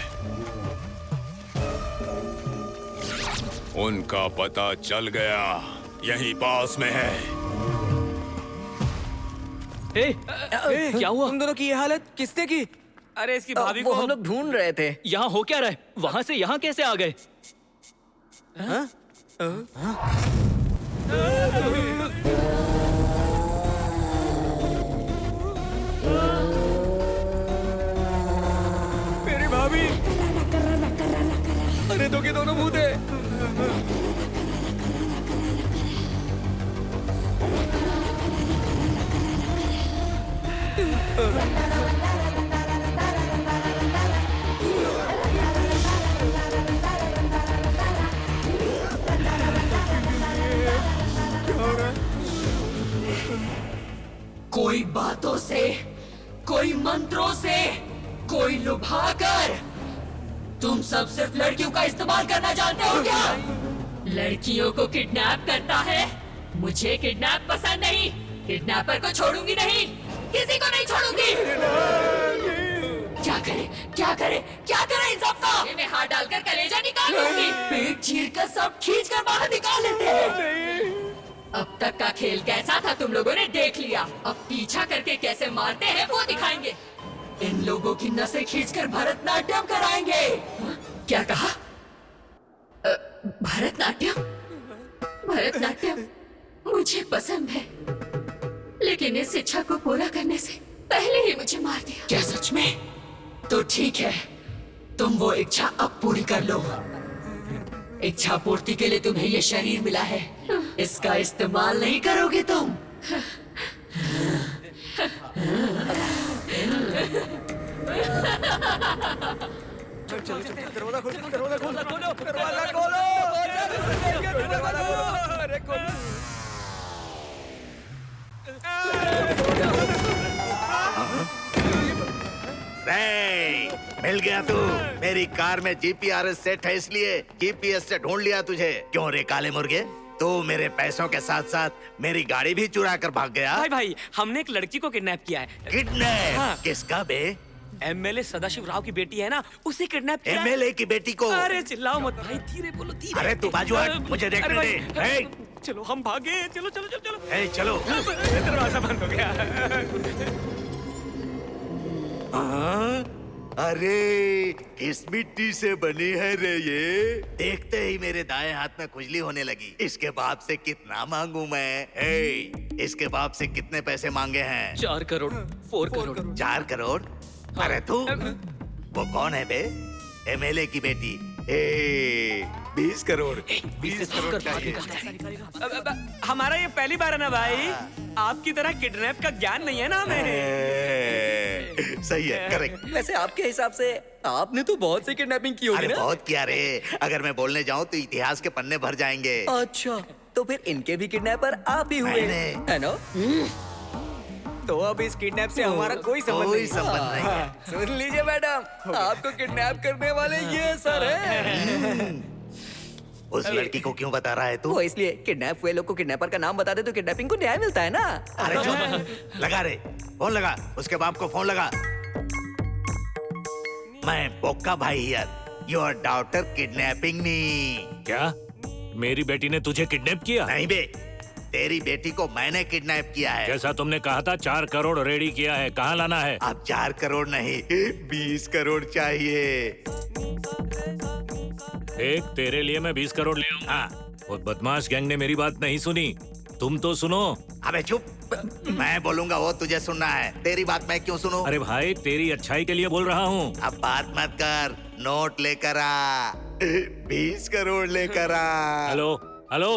G: उनका पता चल गया, यहीं पास में है।
B: क्या हुआ?
A: तुम दोनों की ये हालत किसने की? अरे इसकी भाभी को
D: हम लोग ढूंढ रहे थे।
B: यहाँ हो क्या रहा है? वहाँ से यहाँ कैसे आ गए?
A: मेरी भाभी। अरे दो के दोनों भूत है।
C: कोई बातों से, कोई मंत्रों से, कोई लुभाकर। तुम सब सिर्फ लड़कियों का इस्तेमाल करना जानते हो क्या? लड़कियों को किडनैप करता है। मुझे किडनैप पसंद नहीं। किडनैपर को छोड़ूंगी नहीं, किसी को नहीं छोड़ूंगी। क्या करे, क्या करे, क्या करे इन सबका? मैं हाथ डालकर कलेजा निकालूंगी। पेट चीर कर सब खींच कर बाहर निकाल लेते हैं। अब तक का खेल कैसा था तुम लोगों ने देख लिया। अब पीछा करके कैसे मारते हैं वो दिखाएंगे। इन लोगों की नसें खींचकर भरतनाट्यम कराएंगे। क्या कहा? भरतनाट्यम? भरतनाट्यम मुझे पसंद है, लेकिन इस इच्छा को पूरा करने से पहले ही मुझे मार दिया। क्या सच में? तो ठीक है, तुम वो इच्छा अब पूरी कर लो। इच्छा पूर्ति के लिए तुम्हें ये शरीर मिला है, इसका इस्तेमाल नहीं करोगे तुम।
F: चलो दरवाजा खोलो, दरवाजा खोलो, दरवाजा खोलो, दरवाजा खोलो। अरे खोलो।
M: मिल गया तू। मेरी कार में जीपीआरएस सेट है, इसलिए जीपीएस से ढूंढ लिया तुझे। क्यों रे काले मुर्गे, तू मेरे पैसों के साथ साथ मेरी गाड़ी भी चुरा कर भाग गया।
A: भाई हमने एक लड़की को किडनैप किया है।
M: किडनैप? हाँ। किसका बे?
A: एमएलए सदाशिव राव की बेटी है ना, उसे किडनैप किया।
M: एमएलए की बेटी को?
A: अरे चिल्लाओ मत भाई, धीरे बोलो, धीरे।
M: अरे तू बाजू हट, मुझे देखने दे।
A: चलो हम भागे, चलो चलो चलो चलो।
M: चलो।
A: दरवाजा बंद हो गया।
M: अरे किस मिट्टी से बनी है रे ये? देखते ही मेरे दाएं हाथ में खुजली होने लगी। इसके बाप से कितना मांगू मैं? इसके बाप से कितने पैसे मांगे हैं?
B: 4 करोड़, 4 करोड़।
M: 4 करोड़? अरे तू वो कौन है बे? एमएलए की बेटी। 20 करोड़। 20 करोड़ चाहिए।
A: हमारा ये पहली बार है ना भाई, आपकी तरह किडनैप का ज्ञान नहीं है ना हमें।
M: सही है, करेक्ट।
D: वैसे आपके हिसाब से
E: आपने तो बहुत सी किडनैपिंग की होगी
M: अरे
E: ना?
M: बहुत किया रे। अगर मैं बोलने जाऊं तो इतिहास के पन्ने भर जाएंगे।
E: अच्छा, तो फिर इनके भी किडनैपर आप ही हुए, है ना? तो अब इस किडनैप से हमारा कोई संबंध नहीं है। सुन लीजिए मैडम, आपको किडनैप करने वाले ये सर हैं।
M: उस लड़की को क्यों बता रहा है तू?
E: वो इसलिए, किडनैप हुए लोग को किडनैपर का नाम बता दे तो किडनैपिंग को न्याय मिलता है ना।
M: अरे चुप, लगा रे फोन, लगा उसके बाप को फोन लगा। मैं बोक्का भाई हियर, योर डॉटर किडनैपिंग मी।
L: क्या मेरी बेटी ने तुझे किडनैप किया?
M: नहीं बे, तेरी बेटी को मैंने किडनैप किया है।
L: जैसा तुमने कहा था 4 करोड़ रेडी किया है, कहाँ लाना है?
M: अब 4 करोड़ नहीं 20 करोड़ चाहिए।
L: देख, तेरे लिए मैं 20 करोड़ ले आऊंगा। हाँ। वो बदमाश गैंग ने मेरी बात नहीं सुनी, तुम तो सुनो।
M: अबे चुप, मैं बोलूंगा वो तुझे सुनना है, तेरी बात मैं क्यों सुनूं?
L: अरे भाई, तेरी अच्छाई के लिए बोल रहा हूँ।
M: अब बात मत कर, नोट लेकर आ, 20 करोड़ लेकर आ।
L: हेलो हेलो,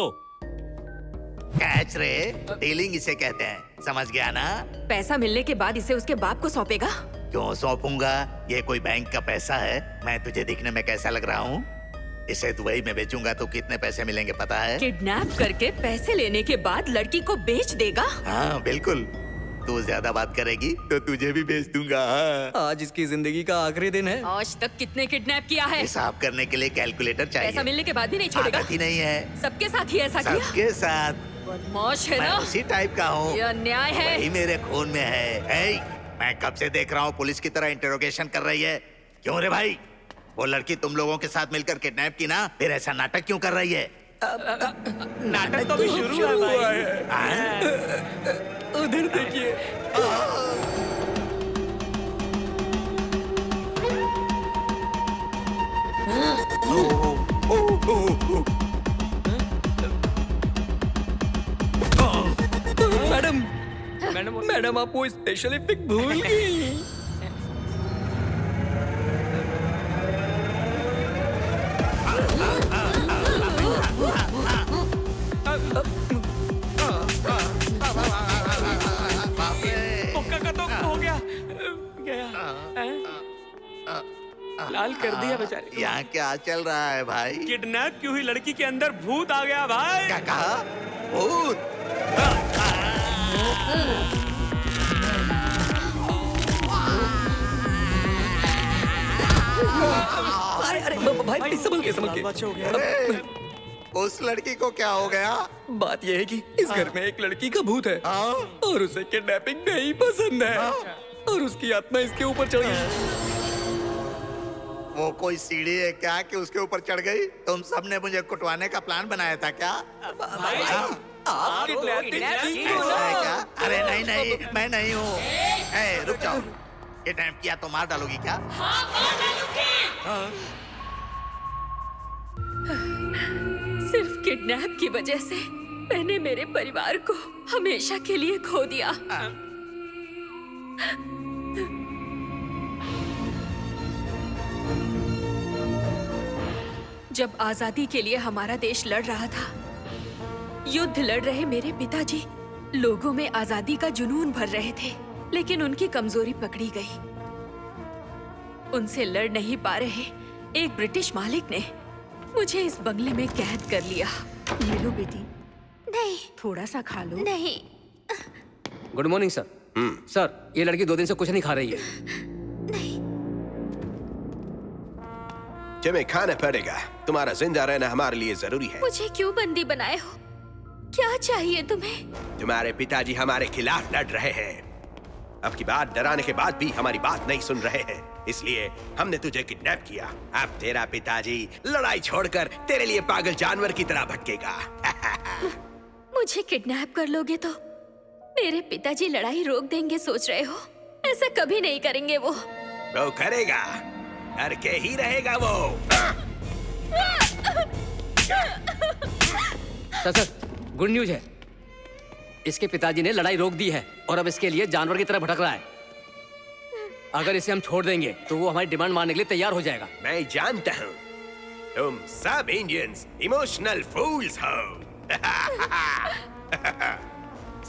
M: कैच रे, डीलिंग इसे कहते हैं, समझ गया ना?
C: पैसा मिलने के बाद इसे उसके बाप को सौंपेगा?
M: क्यों सौंपूंगा? ये कोई बैंक का पैसा है? मैं तुझे दिखने में कैसा लग रहा हूँ? इसे दुबई में बेचूंगा तो कितने पैसे मिलेंगे पता है?
C: किडनैप करके पैसे लेने के बाद लड़की को बेच देगा?
M: हाँ बिल्कुल, तू ज्यादा बात करेगी तो तुझे भी बेच दूंगा। हाँ।
E: आज इसकी जिंदगी का आखिरी दिन है।
C: आज तक कितने किडनैप किया है?
M: हिसाब करने के लिए कैलकुलेटर चाहिए।
C: पैसा मिलने के बाद भी नहीं छोड़ेगा?
M: आदत ही नहीं है।
C: सबके साथ ही ऐसा किया?
M: सबके साथ।
C: बदमाश है
M: मैं
C: ना?
M: उसी टाइप का हूँ।
C: ये अन्याय है।
M: वही मेरे खून में है। मैं कब से देख रहा हूँ पुलिस की तरह इंटरोगेशन कर रही है। क्यों रे भाई? वो लड़की तुम लोगों के साथ मिलकर किडनैप की ना, फिर ऐसा नाटक क्यों कर रही है?
E: नाटक तो भी शुरू हुआ है। उधर देखिए। मैडम आप वो स्पेशल इफेक्ट भूल गई। लाल कर दिया बेचारे।
M: यहाँ क्या चल रहा है भाई?
A: किडनैप की हुई लड़की के अंदर भूत आ गया भाई।
M: क्या कहा? भूत?
E: अरे भाई संभल के।
M: उस लड़की को क्या हो गया?
E: बात यह है कि इस घर में एक लड़की का भूत है और उसे किडनैपिंग नहीं पसंद है और उसकी आत्मा इसके ऊपर चढ़ गई।
M: वो कोई सीढ़ी है क्या कि उसके ऊपर चढ़ गई? तुम सबने मुझे कुटवाने का प्लान बनाया था क्या?
E: आप किडनैपिंग
M: है क्या? अरे नहीं नहीं, मैं नहीं हूँ। रुक जाओ, किडनैप किया तो मार डालोगी क्या?
I: हाँ, मार डालूंगी।
C: सिर्फ किडनैप की वजह से मैंने मेरे परिवार को हमेशा के लिए खो दिया। जब आजादी के लिए हमारा देश लड़ रहा था, युद्ध लड़ रहे मेरे पिताजी लोगों में आजादी का जुनून भर रहे थे, लेकिन उनकी कमजोरी पकड़ी गई। उनसे लड़ नहीं पा रहे एक ब्रिटिश मालिक ने मुझे इस बंगले में कैद कर लिया।
I: ले लो बेटी। नहीं,
C: थोड़ा सा खा लो।
I: नहीं।
E: Good morning sir. सर, ये लड़की 2 दिन से कुछ नहीं खा रही है।
J: तुम्हें खाना पड़ेगा, तुम्हारा जिंदा रहना हमारे लिए जरूरी है।
I: मुझे क्यों बंदी बनाए हो? क्या चाहिए तुम्हें?
J: तुम्हारे पिताजी हमारे खिलाफ लड़ रहे हैं। अब की बात डराने के बाद भी हमारी बात नहीं सुन रहे हैं, इसलिए हमने तुझे किडनैप किया। अब तेरा पिताजी लड़ाई छोड़कर तेरे लिए पागल जानवर की तरह भटकेगा।
I: मुझे किडनैप कर लोगे तो मेरे पिताजी लड़ाई रोक देंगे सोच रहे हो? ऐसा कभी नहीं करेंगे वो।
J: वो करेगा, करके ही रहेगा वो।
E: सर, गुड न्यूज है। इसके पिताजी ने लड़ाई रोक दी है और अब इसके लिए जानवर की तरह भटक रहा है। अगर इसे हम छोड़ देंगे तो वो हमारी डिमांड मानने के लिए तैयार हो जाएगा।
J: मैं जानता हूँ तुम सब इंडियंस इमोशनल फूल्स हो।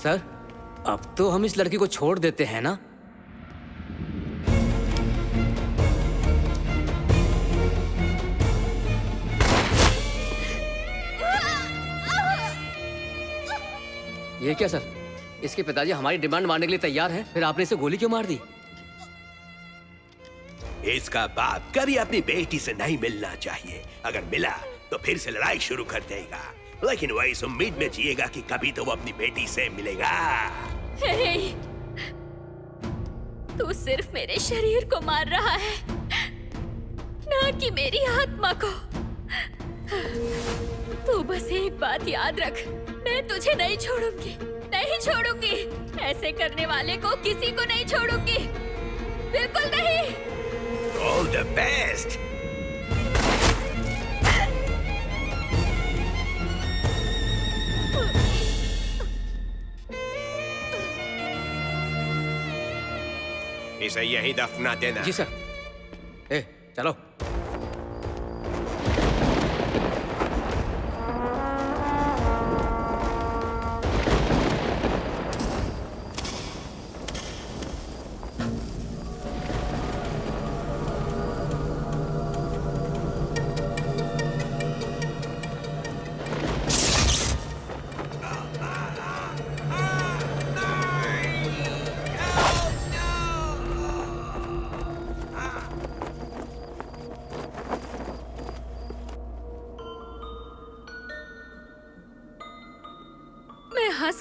E: सर, अब तो हम इस लड़की को छोड़ देते हैं ना? ये क्या सर? इसके पिताजी हमारी डिमांड मानने के लिए तैयार हैं, फिर आपने इसे गोली क्यों मार दी?
J: इसका बाप कभी अपनी बेटी से नहीं मिलना चाहिए। अगर मिला तो फिर से लड़ाई शुरू कर देगा, लेकिन वह इस उम्मीद में जिएगा कि कभी तो वो अपनी बेटी से मिलेगा।
I: हे, तू सिर्फ मेरे शरीर को मार रहा है, ना कि मेरी आत्मा को। तू बस एक बात याद रख, मैं तुझे नहीं छोड़ूंगी, नहीं छोड़ूंगी। ऐसे करने वाले को किसी को नहीं छोड़ूंगी, बिल्कुल नहीं।
J: All the best. इसे यहीं दफना देना।
E: जी सर। ए, चलो।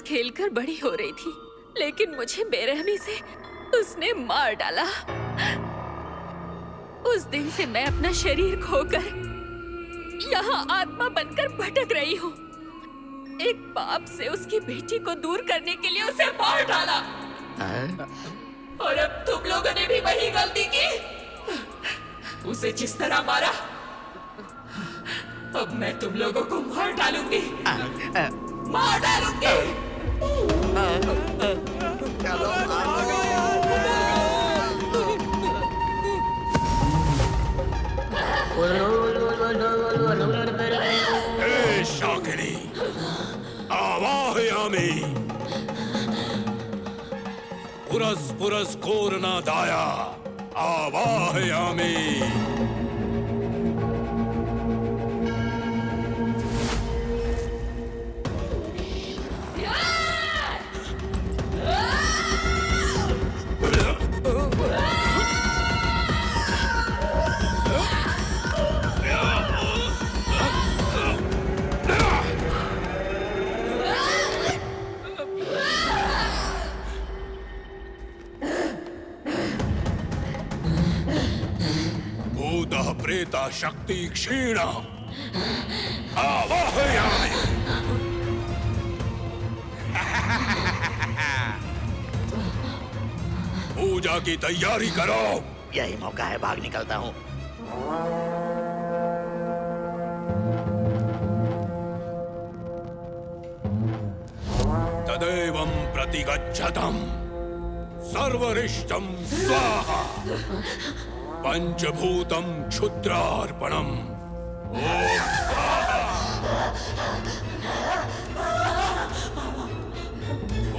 I: खेलकर बड़ी हो रही थी, लेकिन मुझे बेरहमी से उसने मार डाला। उस दिन से मैं अपना शरीर खोकर यहाँ आत्मा बनकर भटक रही हूँ। एक बाप से उसकी बेटी को दूर करने के लिए उसे मार डाला। और अब तुम लोगों ने भी वही गलती की। उसे जिस तरह मारा, अब मैं तुम लोगों को मार डालूंगी, मार डालूंगी।
G: शाकिनी, आवाहयामि, पुरस पुरस कोरना दाया, आवाहयामि। प्रेता शक्ति क्षीण, आवाहयामि। पूजा की तैयारी करो।
M: यही मौका है, भाग निकलता हूँ।
G: तदेवं प्रतिगच्छतम् सर्वरिष्टं स्वाहा पंचभूतं क्षुद्रार्पणम्।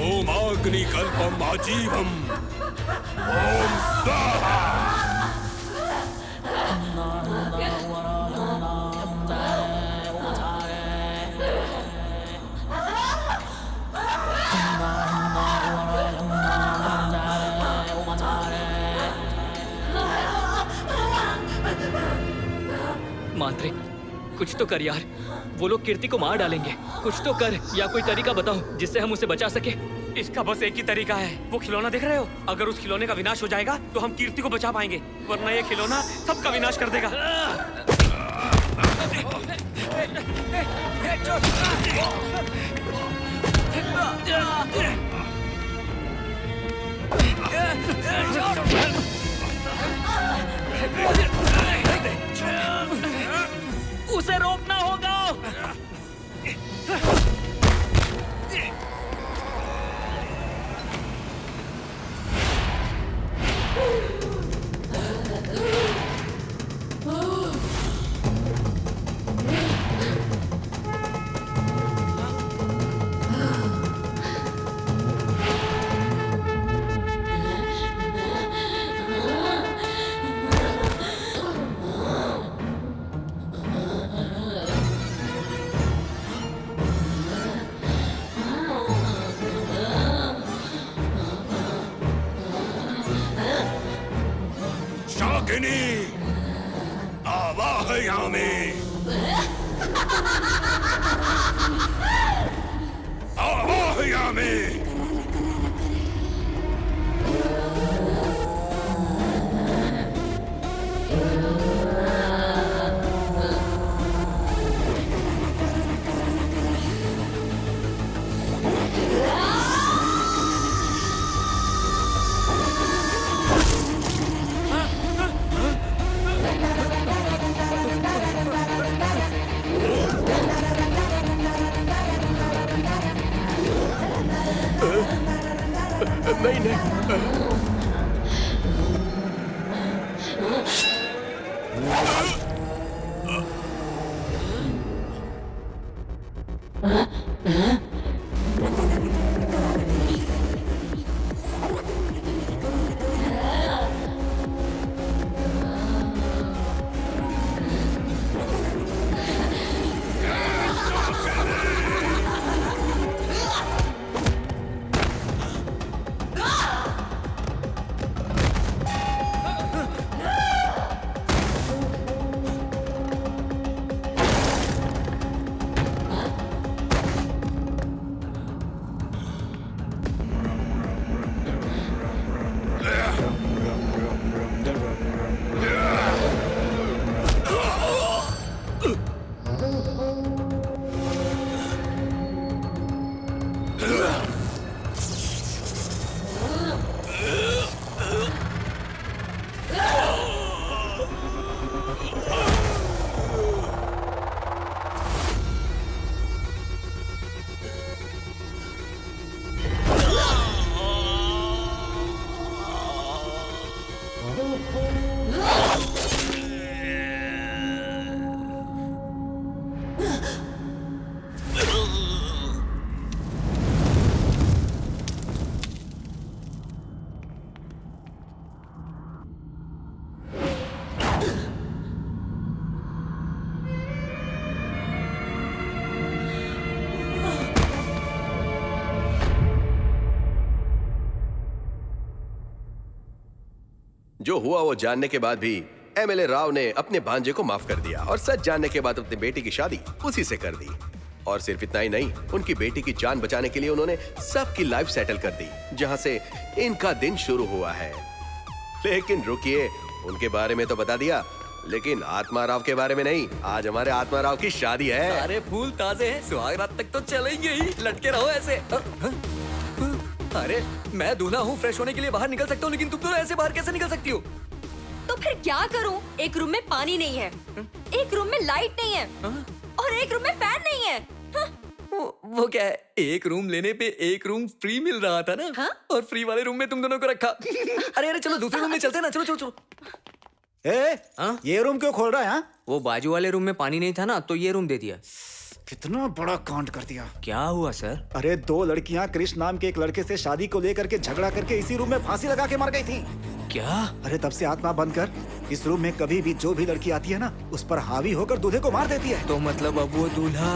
G: ओम ओमाग्निकल्पम् आजीवम्। ओम स्वाहा।
B: मांत्रिक, कुछ तो कर यार, वो लोग कीर्ति को मार डालेंगे। कुछ तो कर, या कोई तरीका बताओ जिससे हम उसे बचा सके।
A: इसका बस एक ही तरीका है, वो खिलौना देख रहे हो? अगर उस खिलौने का विनाश हो जाएगा तो हम कीर्ति को बचा पाएंगे, वरना ये खिलौना सबका विनाश कर देगा।
B: उसे रोकना होगा।
G: शाकिनी, आवाहयामी, आवाहयामी।
J: नहीं नहीं। जो हुआ वो जानने के बाद भी एमएलए राव ने अपने भांजे को माफ कर दिया और सच जानने के बाद अपनी बेटी की शादी उसी से कर दी। और सिर्फ इतना ही नहीं, उनकी बेटी की जान बचाने के लिए उन्होंने सबकी लाइफ सेटल कर दी, जहां से इनका दिन शुरू हुआ है। लेकिन रुकिए, उनके बारे में तो बता दिया, लेकिन आत्मा राव के बारे में नहीं। आज हमारे आत्मा राव की शादी है।
E: सारे फूल ताजे हैं, सुहाग रात तक तो चलेंगे ही। लटके रहो ऐसे। अरे मैं दूल्हा हूँ, फ्रेश होने के लिए बाहर निकल सकता हूँ, लेकिन तुम तो ऐसे बाहर कैसे निकल सकती हो?
C: तो फिर क्या करूँ? एक रूम में पानी नहीं है, एक रूम में लाइट नहीं है, और एक रूम में फैन नहीं है।
E: वो क्या है, एक रूम लेने पे एक रूम फ्री मिल रहा था ना? हाँ? और फ्री वाले रूम में तुम दोनों को रखा। अरे अरे चलो दूसरे रूम में चलते हैं ना, चलो चलो चलो।
F: ये रूम क्यों खोल रहा है?
E: वो बाजू वाले रूम में पानी नहीं था ना, तो ये रूम दे दिया।
F: कितना बड़ा कांड कर दिया।
E: क्या हुआ सर?
F: अरे 2 लड़कियां कृष्ण नाम के एक लड़के से शादी को लेकर के झगड़ा करके इसी रूम में फांसी लगा के मर गई थी।
E: क्या?
F: अरे तब से आत्मा बंद कर, इस रूम में कभी भी जो भी लड़की आती है ना, उस पर हावी होकर दूल्हे को मार देती है।
E: तो मतलब अब वो दूल्हा